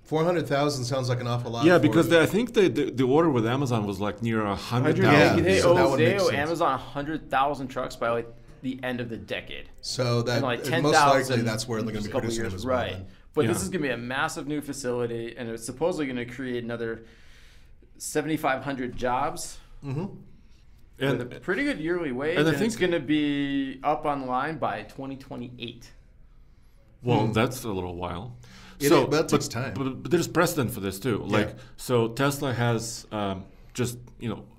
400,000 sounds like an awful lot. Yeah, because I think the order with Amazon was like near 100,000. Yeah, They so that owe, would they make owe sense. Amazon 100,000 trucks by like the end of the decade. So that And like 10,000 most likely that's where they're going to be couple producing them years, as well. right? then. But Yeah. this is going to be a massive new facility, and it's supposedly going to create another 7,500 jobs. With a pretty good yearly wage, and and, I think- it's going to be up online by 2028. Well, that's a little while. It is, but that takes time. But there's precedent for this too. So Tesla has just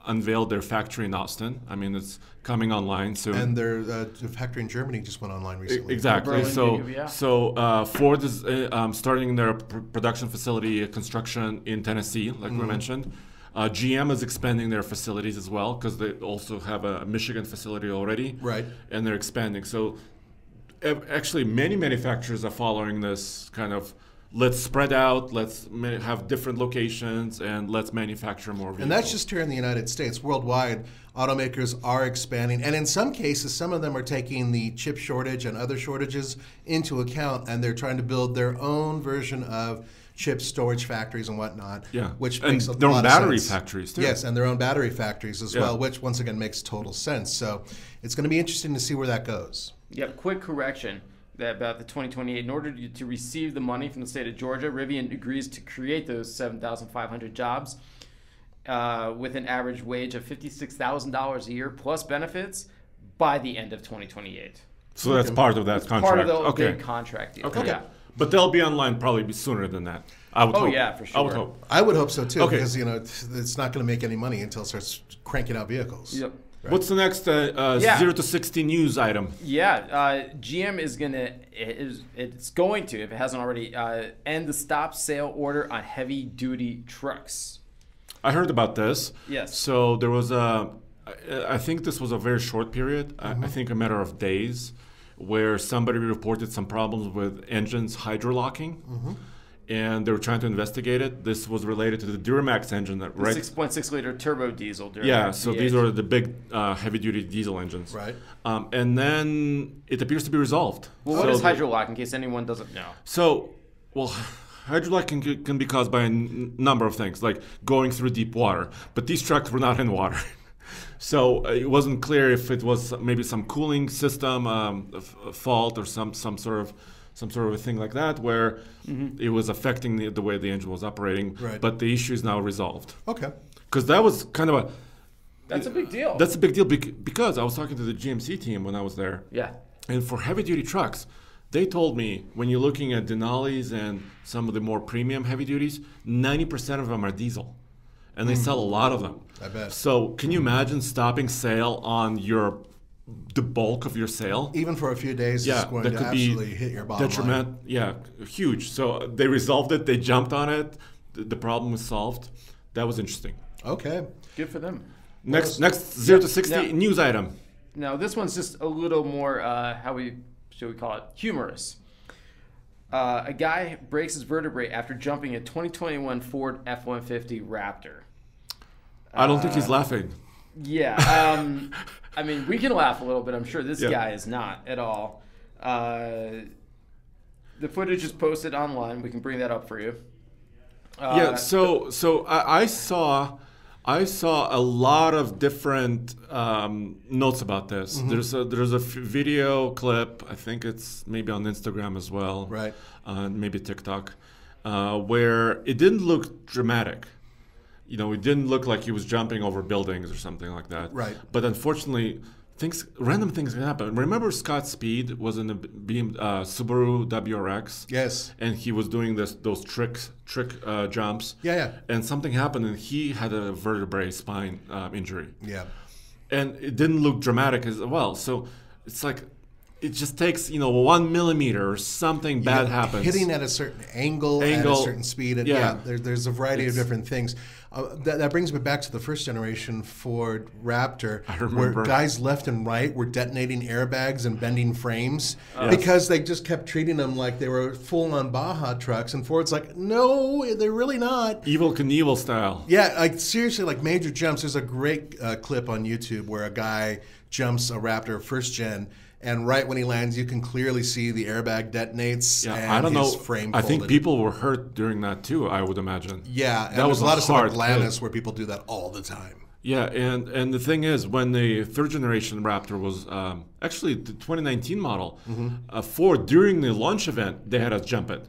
unveiled their factory in Austin. I mean, it's coming online soon. And their factory in Germany just went online recently. Exactly. Berlin, So, Jacob, yeah. so Ford is starting their production facility construction in Tennessee, like we mentioned. GM is expanding their facilities as well because they also have a Michigan facility already. Right. And they're expanding. So actually, many manufacturers are following this kind of let's spread out, let's have different locations, and let's manufacture more vehicles. And that's just here in the United States. Worldwide, automakers are expanding. And in some cases, some of them are taking the chip shortage and other shortages into account, and they're trying to build their own version of chip storage factories and whatnot. Yeah. Which And makes a their own lot of battery sense. factories, too. Yes, and their own battery factories as Yeah. well, which once again makes total sense. So it's going to be interesting to see where that goes. Yep, quick correction about the 2028. In order to receive the money from the state of Georgia, Rivian agrees to create those 7,500 jobs with an average wage of $56,000 a year plus benefits by the end of 2028. So that's part of that contract. Part of the okay. big contract deal. Okay. Yeah. But they'll be online probably sooner than that. I would Oh, hope. yeah, for I would sure. hope. I would hope so too, Okay. because it's not going to make any money until it starts cranking out vehicles. Yep. What's the next 0 to 60 news item? Yeah, GM is it's going to, if it hasn't already, end the stop sale order on heavy duty trucks. I heard about this. Yes. So there was I think this was a very short period, I think a matter of days, where somebody reported some problems with engines hydrolocking. And they were trying to investigate it. This was related to the Duramax engine, that The 6.6 liter turbo diesel. Duramax Yeah, so V8. these are the big heavy-duty diesel engines. Right. And then it appears to be resolved. Well, what is hydrolock, in case anyone doesn't know? So, well, hydrolock can be caused by a number of things, like going through deep water. But these trucks were not in water. So it wasn't clear if it was maybe some cooling system fault or some sort of a thing like that, where it was affecting the way the engine was operating. Right. But the issue is now resolved. Okay. Because that was kind of That's a big deal. That's a big deal because I was talking to the GMC team when I was there. Yeah. And for heavy-duty trucks, they told me when you're looking at Denalis and some of the more premium heavy duties, 90% of them are diesel. And they sell a lot of them. I bet. So can you imagine stopping sale on the bulk of your sale? Even for a few days, Yeah, it's going that to could absolutely be hit your bottom detriment. line. Yeah, huge. So they resolved it. They jumped on it. The problem was solved. That was interesting. Okay. Good for them. Next 0 to 60 Yeah. news item. Now, this one's just a little more, should we call it, humorous. A guy breaks his vertebrae after jumping a 2021 Ford F-150 Raptor. I don't think he's laughing. Yeah. I mean, we can laugh a little bit. I'm sure this guy is not at all. The footage is posted online. We can bring that up for you. So I saw a lot of different notes about this. There's a video clip. I think it's maybe on Instagram as well. Right. Maybe TikTok, where it didn't look dramatic. You know, it didn't look like he was jumping over buildings or something like that. Right. But unfortunately, random things can happen. Remember Scott Speed was in the Subaru WRX? Yes. And he was doing those trick jumps. Yeah. And something happened, and he had a vertebrae spine injury. Yeah. And it didn't look dramatic as well. So it's like it just takes 1 millimeter or something bad happens. Hitting at a certain angle at a certain speed. And there's a variety of different things. That brings me back to the first generation Ford Raptor, where guys left and right were detonating airbags and bending frames because they just kept treating them like they were full-on Baja trucks. And Ford's like, no, they're really not. Evel Knievel style. Yeah, like seriously, like major jumps. There's a great clip on YouTube where a guy jumps a Raptor first gen, and right when he lands, you can clearly see the airbag detonates. Yeah, and I don't know. Frame I think folded. people were hurt during that too. I would imagine. Yeah, and that was there's a lot of stuff hard like Lannis where people do that all the time. Yeah, and the thing is, when the third generation Raptor was actually the 2019 model, Ford during the launch event they had us jump it.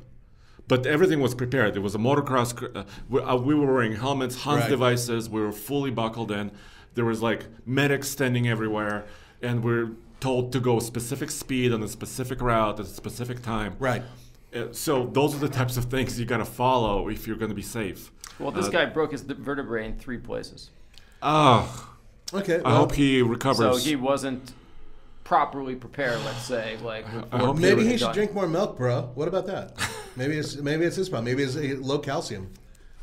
But everything was prepared. It was a motocross. We were wearing helmets, Hans devices. We were fully buckled in. There was like medics standing everywhere, and we're told to go a specific speed on a specific route at a specific time. Right. So those are the types of things you gotta follow if you're gonna be safe. Well, this guy broke his vertebrae in 3 places. Okay. I hope he recovers. So he wasn't properly prepared, let's say. Like I hope maybe he should drink more milk, bro. What about that? Maybe it's his problem. Maybe it's low calcium.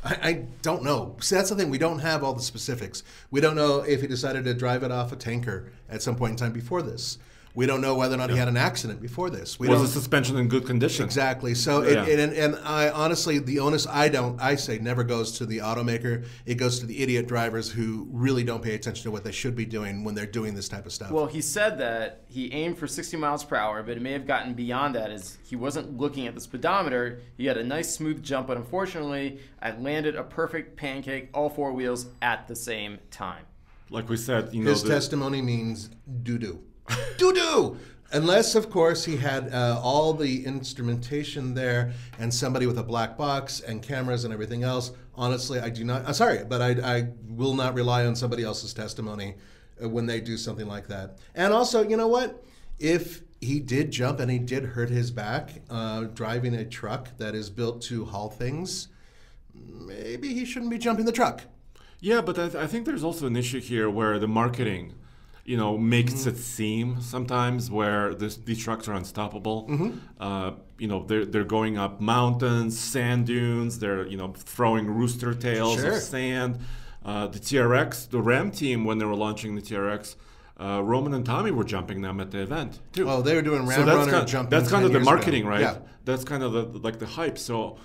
I don't know. See, that's the thing. We don't have all the specifics. We don't know if he decided to drive it off a tanker at some point in time before this. We don't know whether or not he had an accident before this. Was the suspension in good condition? Exactly. So, and I honestly, the onus I say never goes to the automaker. It goes to the idiot drivers who really don't pay attention to what they should be doing when they're doing this type of stuff. Well, he said that he aimed for 60 miles per hour, but it may have gotten beyond that as he wasn't looking at the speedometer. He had a nice smooth jump, but unfortunately, I landed a perfect pancake, all 4 wheels at the same time. Like we said, his testimony means doo-doo. Doo-doo! Unless, of course, he had all the instrumentation there and somebody with a black box and cameras and everything else. Honestly, I do not. Sorry, but I will not rely on somebody else's testimony when they do something like that. And also, you know what? If he did jump and he did hurt his back driving a truck that is built to haul things, maybe he shouldn't be jumping the truck. Yeah, but I think there's also an issue here where the marketing makes it seem sometimes where these trucks are unstoppable. They're going up mountains, sand dunes. They're throwing rooster tails of sand. The TRX, the Ram team, when they were launching the TRX, Roman and Tommy were jumping them at the event too. Oh, they were doing Ram Runner jumping. That's kind of the marketing, ago. right? Yeah. That's kind of the hype. So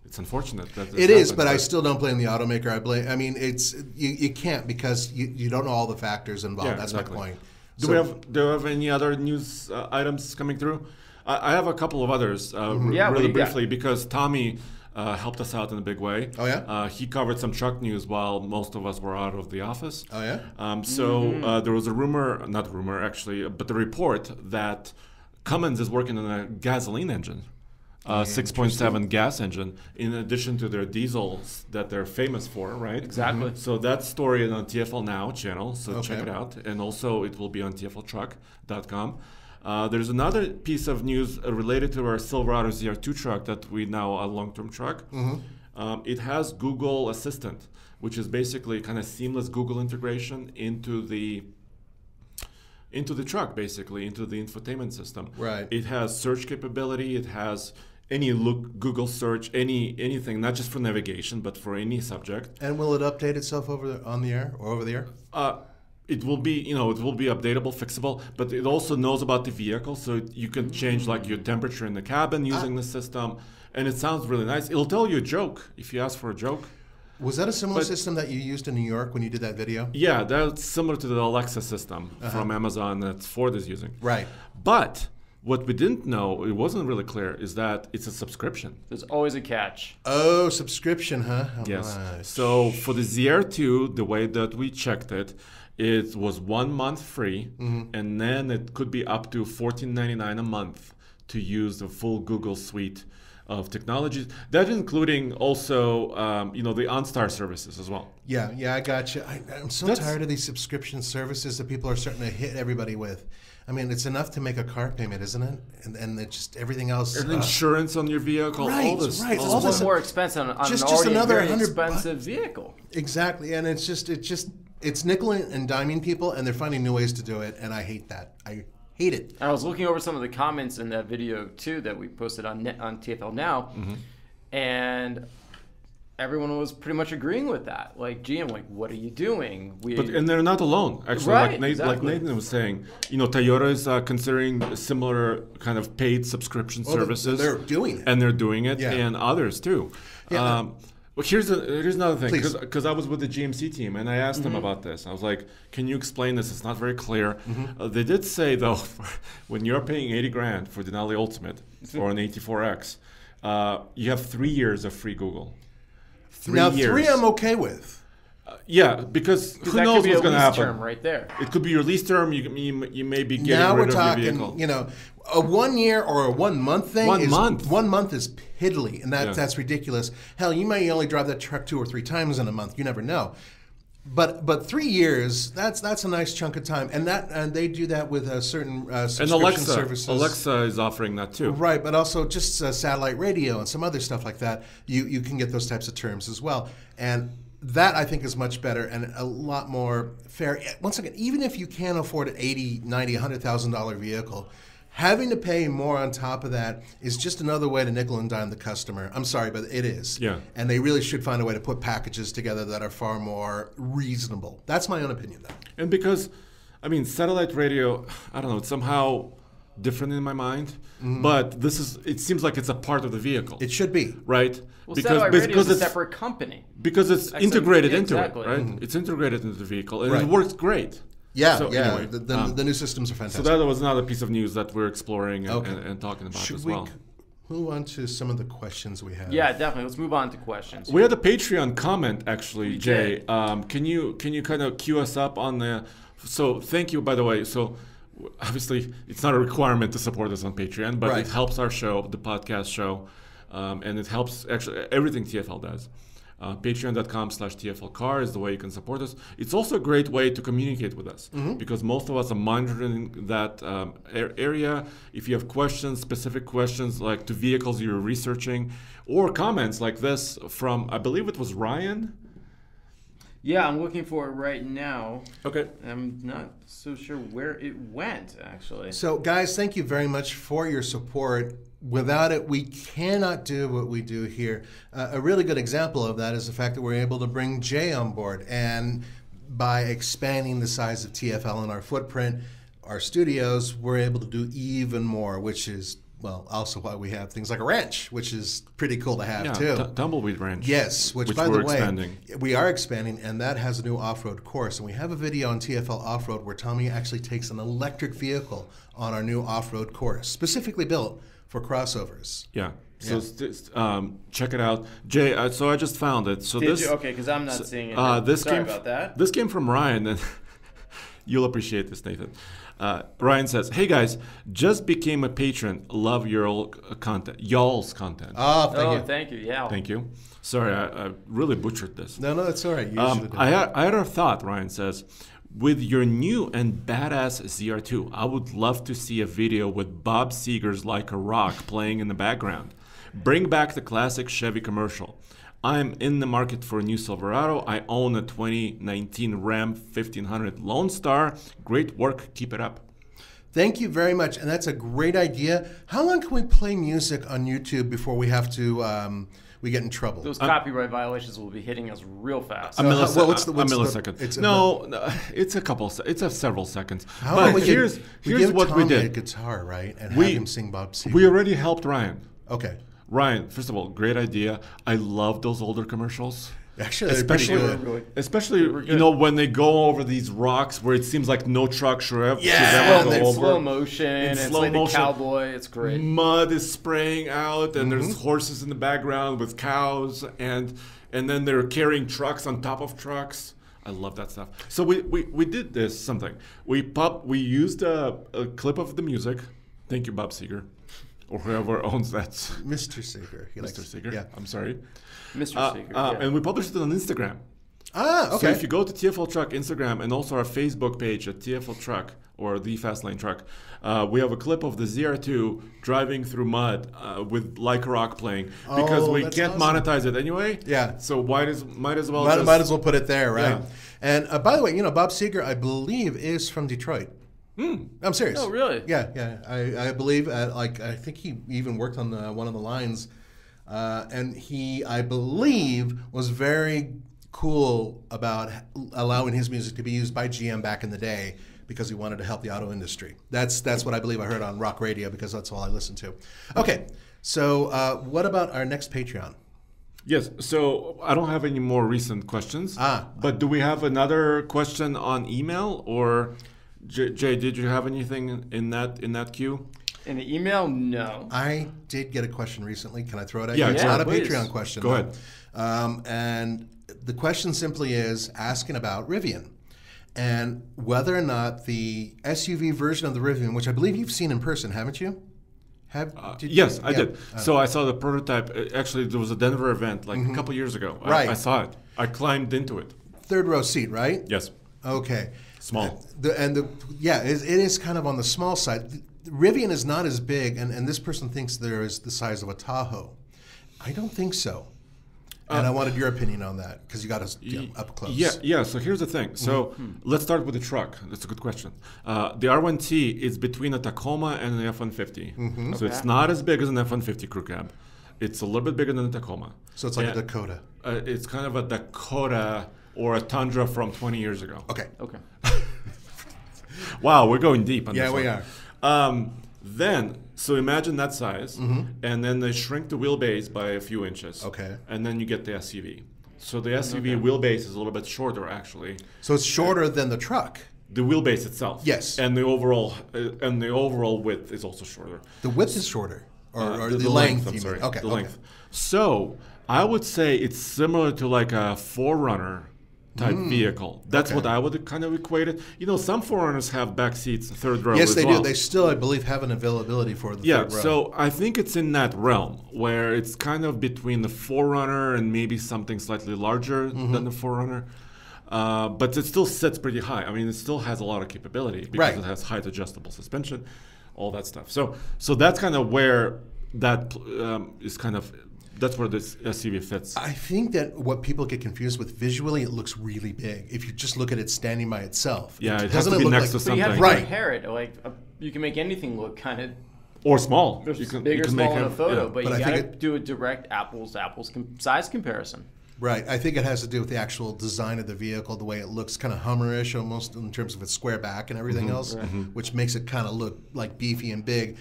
it's unfortunate that it is, but I still don't blame the automaker. I mean, it's you can't, because you don't know all the factors involved. Yeah, that's exactly. my point. Do we have any other news items coming through? I have a couple of others really briefly, because Tommy helped us out in a big way. Oh, yeah? He covered some truck news while most of us were out of the office. Oh, yeah? There was a but the report that Cummins is working on a gasoline engine, 6.7 gas engine, in addition to their diesels that they're famous for, right? Exactly. So that story is on TFL Now channel, so check it out. And also it will be on tfltruck.com. There's another piece of news related to our Silverado ZR2 truck that we now a long-term truck. It has Google Assistant, which is basically kind of seamless Google integration into the truck, basically into the infotainment system. Right. It has search capability. It has any Google search, anything, not just for navigation, but for any subject. And will it update itself on the air or over the air? It will be, updatable, fixable, but it also knows about the vehicle, so you can change like your temperature in the cabin using the system, and it sounds really nice. It'll tell you a joke if you ask for a joke. Was that a similar system that you used in New York when you did that video? Yeah, that's similar to the Alexa system from Amazon that Ford is using. Right. But what we didn't know, it wasn't really clear, is that it's a subscription. There's always a catch. Oh, subscription, huh? How yes. much? So for the ZR2, the way that we checked it, it was 1 month free, and then it could be up to $14.99 a month to use the full Google suite of technologies. That including also, the OnStar services as well. Yeah, I got you. I'm so tired of these subscription services that people are starting to hit everybody with. I mean, it's enough to make a car payment, isn't it? And it's just everything else. And insurance on your vehicle. Right, all this. right. All this more expensive on just an already another very $100 expensive vehicle. Exactly, and it's nickel and diming people, and they're finding new ways to do it, and I hate that. I hate it. I was looking over some of the comments in that video too that we posted on TFL Now, and everyone was pretty much agreeing with that. Like, GM, what are you doing? And they're not alone. Actually, right, like Nathan was saying, Toyota is considering similar kind of paid subscription services. They're doing it. And they're doing it, Yeah. and others too. Yeah. Well, here's another thing, Please. because I was with the GMC team, and I asked them about this. I was like, can you explain this? It's not very clear. They did say, though, when you're paying $80,000 for Denali Ultimate or an AT4X, you have 3 years of free Google. 3 years. 3 I'm okay with. Yeah, because who that knows could be what's a going to lease happen. term right there. It could be your lease term. You may be getting Now rid we're of your vehicle. talking, a 1 year or a 1 month thing. 1 month. 1 month is piddly, and that's ridiculous. Hell, you may only drive that truck 2 or 3 times in a month. You never know. But 3 years, that's a nice chunk of time, and they do that with certain subscription services. Alexa is offering that too. Right, but also just satellite radio and some other stuff like that. You can get those types of terms as well, and that I think is much better and a lot more fair. Once again, even if you can't afford an $80,000, $90,000, $100,000 vehicle, having to pay more on top of that is just another way to nickel and dime the customer. I'm sorry, but it is. Yeah. And they really should find a way to put packages together that are far more reasonable. That's my own opinion, though. And because, satellite radio, I don't know, it's somehow different in my mind, but it seems like it's a part of the vehicle. It should be. Right? Well, satellite radio is a separate company. Because it's integrated into exactly. it, right? It's integrated into the vehicle, and it works great. Yeah, So, yeah. anyway, The new systems are fantastic. So that was another piece of news that we're exploring and talking about Should as we well. move on to some of the questions we have? Yeah, definitely. Let's move on to questions. We had a Patreon comment actually, Jay. did. Can you kind of cue us up on the? So thank you, by the way. So obviously it's not a requirement to support us on Patreon, but Right. it helps our show, the podcast show, and it helps actually everything TFL does. Patreon.com/TFLcar is the way you can support us. It's also a great way to communicate with us because most of us are monitoring that area. If you have questions, specific questions like to vehicles you're researching, or comments like this from, I believe it was Ryan. Yeah, I'm looking for it right now. Okay. I'm not so sure where it went, actually. So, guys, thank you very much for your support. Without it, we cannot do what we do here. A really good example of that is the fact that we're able to bring Jay on board. And by expanding the size of TFL and our footprint, our studios, we're able to do even more, which is, well, also why we have things like a ranch, which is pretty cool to have, too. Tumbleweed Ranch. Yes, which by the way, expanding. We are expanding, and that has a new off-road course. And we have a video on TFL Off-Road where Tommy actually takes an electric vehicle on our new off-road course, specifically built for crossovers. Yeah. So check it out, Jay. So I just found it. So Did you? Okay, because I'm not seeing it. Sorry about that. This came from Ryan, and you'll appreciate this, Nathan. Ryan says, "Hey guys, just became a patron. Love your content, y'all's content." Oh, thank you. Yeah. Thank you. Sorry, I really butchered this. No, that's all right. You usually do. I had a thought. Ryan says, with your new and badass ZR2, I would love to see a video with Bob Seger's "Like a Rock" playing in the background. Bring back the classic Chevy commercial. I'm in the market for a new Silverado. I own a 2019 Ram 1500 Lone Star. Great work. Keep it up. Thank you very much, and that's a great idea. How long can we play music on YouTube before we have to we get in trouble? Those copyright violations will be hitting us real fast. A millisecond. It's a couple. It's several seconds. But here's what we did. A guitar, right, and have him sing Bob Seger. We already helped Ryan. Okay. Ryan, first of all, great idea. I love those older commercials. Actually, especially when they go over these rocks where it seems like no truck should ever go over. Slow motion. It's like the cowboy. It's great. Mud is spraying out, and there's horses in the background with cows, and then they're carrying trucks on top of trucks. I love that stuff. So we did this something. We used a clip of the music. Thank you, Bob Seger. Or whoever owns that. Mr. Seger. Mr. Seger. Yeah. I'm sorry. Mr. Seger. And we published it on Instagram. Okay. So if you go to TFL Truck Instagram and also our Facebook page at TFL Truck or the Fast Lane Truck, we have a clip of the ZR2 driving through mud with Like a Rock playing because we can't monetize it anyway. Yeah. So might as well might as well put it there, right? Yeah. And by the way, Bob Seger, I believe, is from Detroit. I'm serious. Oh, really? Yeah. I believe, I think he even worked on one of the lines, and he, I believe, was very cool about allowing his music to be used by GM back in the day because he wanted to help the auto industry. That's what I believe I heard on rock radio because that's all I listened to. Okay, so what about our next Patreon? Yes, so I don't have any more recent questions. But do we have another question on email or... Jay, did you have anything in that queue? In the email, no. I did get a question recently. Can I throw it at you? It's not please. a Patreon question. Go ahead. And the question simply is asking about Rivian and whether or not the SUV version of the Rivian, which I believe you've seen in person, haven't you? Yes, I did. So I saw the prototype. Actually, there was a Denver event a couple years ago. Right. I saw it. I climbed into it. Third row seat, right? Yes. Okay. Small. It is kind of on the small side. Rivian is not as big, and this person thinks there is the size of a Tahoe. I don't think so. And I wanted your opinion on that because you got us up close. Yeah. So here's the thing. So let's start with the truck. That's a good question. The R1T is between a Tacoma and an F-150. So it's not as big as an F-150 crew cab. It's a little bit bigger than a Tacoma. So it's like a Dakota. It's kind of a Dakota or a Tundra from 20 years ago. Okay. Wow, we're going deep on this one. Yeah, we are. So imagine that size, and then they shrink the wheelbase by a few inches. Okay. And then you get the SUV. So the SUV wheelbase is a little bit shorter, actually. So it's shorter than the truck. The wheelbase itself. Yes. And the overall width is also shorter. The width is shorter, or the length. I'm sorry. Okay. The length. So I would say it's similar to like a 4Runner type vehicle. That's what I would kind of equate it. Some 4Runners have back seats, third row. Yes, as they well. do. They still, I believe, have an availability for the third row. So I think it's in that realm where it's kind of between the 4Runner and maybe something slightly larger than the 4Runner. But it still sits pretty high. I mean, it still has a lot of capability because it has height adjustable suspension, all that stuff. So that's kind of where that is kind of that's where this SUV fits. I think that what people get confused with visually, it looks really big. If you just look at it standing by itself, Yeah, it has to be next to But you have something. to Right. compare it. Like you can make anything look kind of Or small. big or small in a photo, but But you I think got to do a direct apples to apples size comparison. right. I think it has to do with the actual design of the vehicle, the way it looks kind of Hummerish almost in terms of its square back and everything else, which makes it kind of look like beefy and big.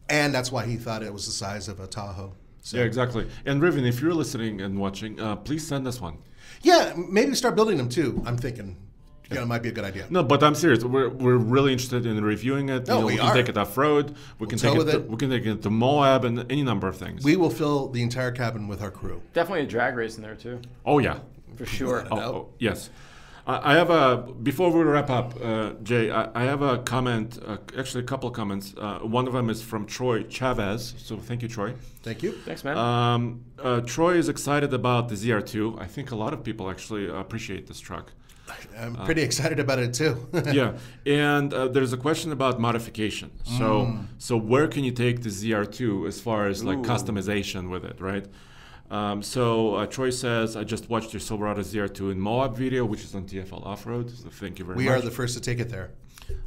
And that's why he thought it was the size of a Tahoe. So, Yeah, exactly. And Riven, if you're listening and watching, please send us one. yeah, maybe start building them too. I'm thinking, it might be a good idea. No, but I'm serious. We're really interested in reviewing it. Oh, we we can are. take it off road. We can tow take with it. it. We can take it to Moab and any number of things. We will fill the entire cabin with our crew. Definitely a drag race in there too, Oh yeah. for sure. Oh, yes. I have before we wrap up, Jay, I have a comment, actually a couple of comments. One of them is from Troy Chavez. So thank you, Troy. Thank you. Thanks, man. Troy is excited about the ZR2. I think a lot of people actually appreciate this truck. I'm pretty excited about it too. Yeah, and there's a question about modification. So where can you take the ZR2 as far as like customization with it, right? Troy says, I just watched your Silverado ZR2 in Moab video, which is on TFL Off-Road. So thank you very much. We are the first to take it there.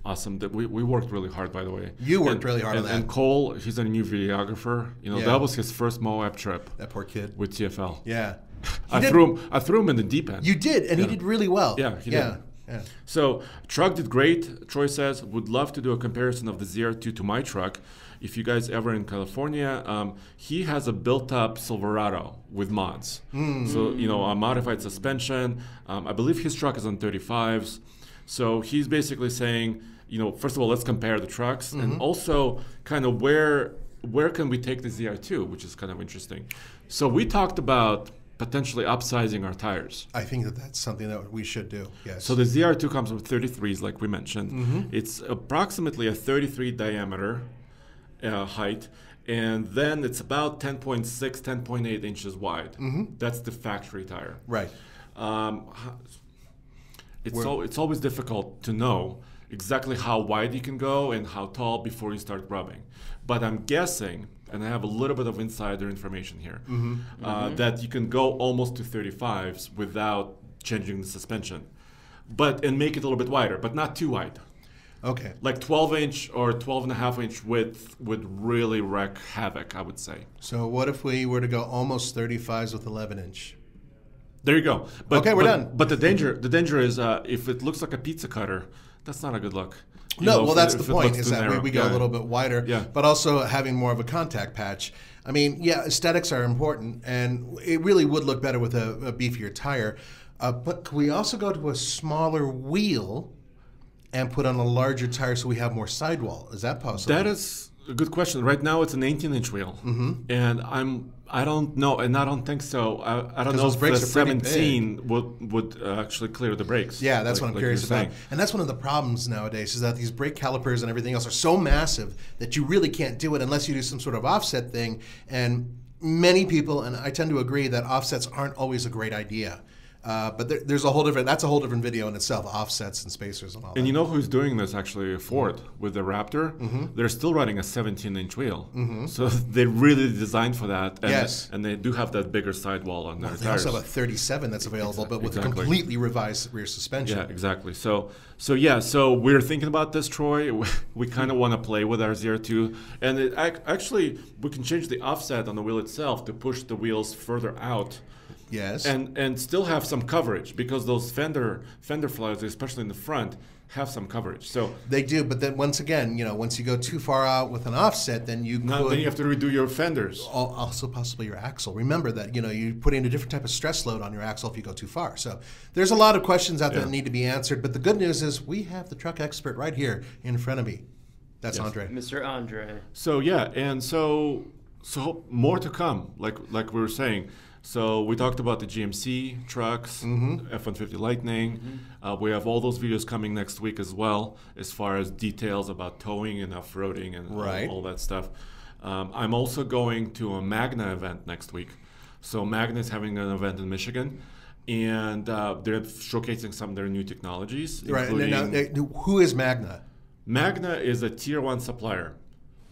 Awesome. We worked really hard, by the way. You worked really hard on that. And Cole, he's a new videographer. Yeah. That was his first Moab trip That poor kid. with TFL. Yeah. I threw him in the deep end. You did, and he did really well. Yeah, he did. Yeah. So truck did great. Troy says, would love to do a comparison of the ZR2 to my truck. If you guys ever in California, he has a built-up Silverado with mods. So, a modified suspension. I believe his truck is on 35s. So he's basically saying, first of all, let's compare the trucks. And also kind of where can we take the ZR2, which is kind of interesting. So we talked about potentially upsizing our tires. I think that that's something that we should do. Yes. So the ZR2 comes with 33s, like we mentioned. It's approximately a 33 diameter height, and then it's about 10.6, 10.8 inches wide. That's the factory tire. Right. It's always difficult to know exactly how wide you can go and how tall before you start rubbing. But I'm guessing, and I have a little bit of insider information here, that you can go almost to 35s without changing the suspension, and make it a little bit wider, but not too wide. Okay. Like 12-inch or 12.5-inch width would really wreak havoc, I would say. So what if we were to go almost 35s with 11-inch? There you go. Okay, we're done. But the danger is if it looks like a pizza cutter, that's not a good look. Well, that's the if it point, looks is too that narrow. we go a little bit wider, Yeah. but also having more of a contact patch. I mean, yeah, aesthetics are important, and it really would look better with a beefier tire. But can we also go to a smaller wheel and put on a larger tire so we have more sidewall? Is that possible? That is a good question. Right now, it's an 18-inch wheel, and I don't know, and I don't think so. I don't know those if brakes the are pretty big. 17 would actually clear the brakes. Yeah, that's what I'm curious you're about. saying. And that's one of the problems nowadays, is that these brake calipers and everything else are so massive that you really can't do it unless you do some sort of offset thing. And many people, and I tend to agree, that offsets aren't always a great idea. But there's a whole different video in itself, offsets and spacers and all that. And you know who's doing this actually? Ford with the Raptor. They're still running a 17-inch wheel, so they really designed for that. And, Yes. and they do have that bigger sidewall on their They tires. also have a 37 that's available, but with a Exactly. completely revised rear suspension. Yeah, exactly. So we're thinking about this, Troy. We kind of want to play with our ZR2, and actually we can change the offset on the wheel itself to push the wheels further out. Yes. And still have some coverage, because those fender flares, especially in the front, have some coverage. So They do, but then once again, once you go too far out with an offset, then you now could then you have to redo your fenders. also possibly your axle. Remember that you're putting a different type of stress load on your axle if you go too far. So there's a lot of questions out there that need to be answered. But the good news is we have the truck expert right here in front of me. That's Yes. Andre. Mr. Andre. So yeah, and so more to come, like we were saying. So we talked about the GMC trucks, F-150 Lightning. We have all those videos coming next week as well, as far as details about towing and off-roading and Right. all that stuff. I'm also going to a Magna event next week. So Magna is having an event in Michigan, and they're showcasing some of their new technologies. Right. And including- now, who is Magna? Magna is a tier 1 supplier.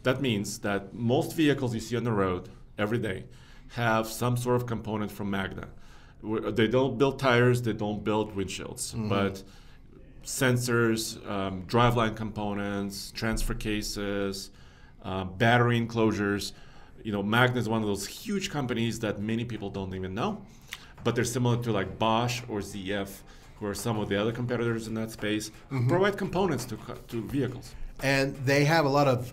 That means that most vehicles you see on the road every day have some sort of component from Magna. They don't build tires, they don't build windshields, but sensors, driveline components, transfer cases, battery enclosures. Magna is one of those huge companies that many people don't even know, but they're similar to like Bosch or ZF, who are some of the other competitors in that space, who provide components to vehicles. And they have a lot of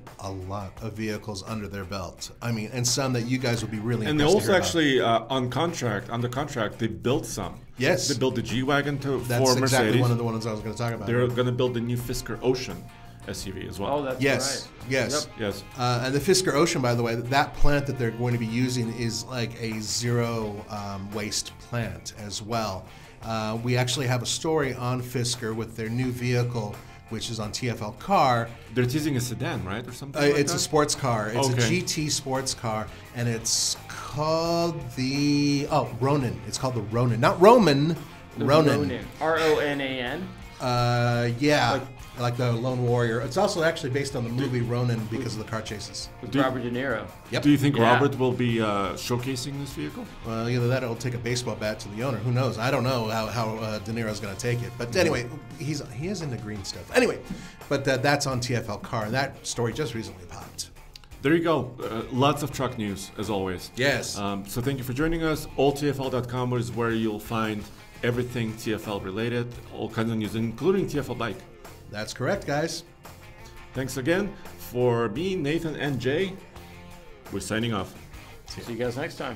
vehicles under their belt. I mean, and some that you guys would be really. And they impressed to also hear about. actually under contract, they built some. Yes. They built the G-Wagon for That's Mercedes. exactly one of the ones I was going to talk about. They're going to build the new Fisker Ocean SUV as well. Oh, that's Yes, right. yes. Yep. Yes. And the Fisker Ocean, by the way, that plant that they're going to be using is like a zero waste plant as well. We actually have a story on Fisker with their new vehicle, which is on TFL Car. They're teasing a sedan, right, or something like It's that? a sports car. It's Okay. a GT sports car, and it's called the Ronin. It's called the Ronin, not Roman. The Ronin. Ronin. Yeah, like the Lone Warrior. It's also actually based on the movie Ronin because of the car chases. With Robert De Niro. Yep. Do you think Yeah. Robert will be showcasing this vehicle? Well, either that or he'll take a baseball bat to the owner. Who knows? I don't know how De Niro's going to take it. But anyway, he is into green stuff. Anyway, but that's on TFL Car, and that story just recently popped. There you go. Lots of truck news, as always. Yes. So thank you for joining us. alltfl.com is where you'll find everything TFL related, all kinds of news, including TFL Bike. That's correct, guys. Thanks again for me, Nathan, and Jay. We're signing off. See you guys next time.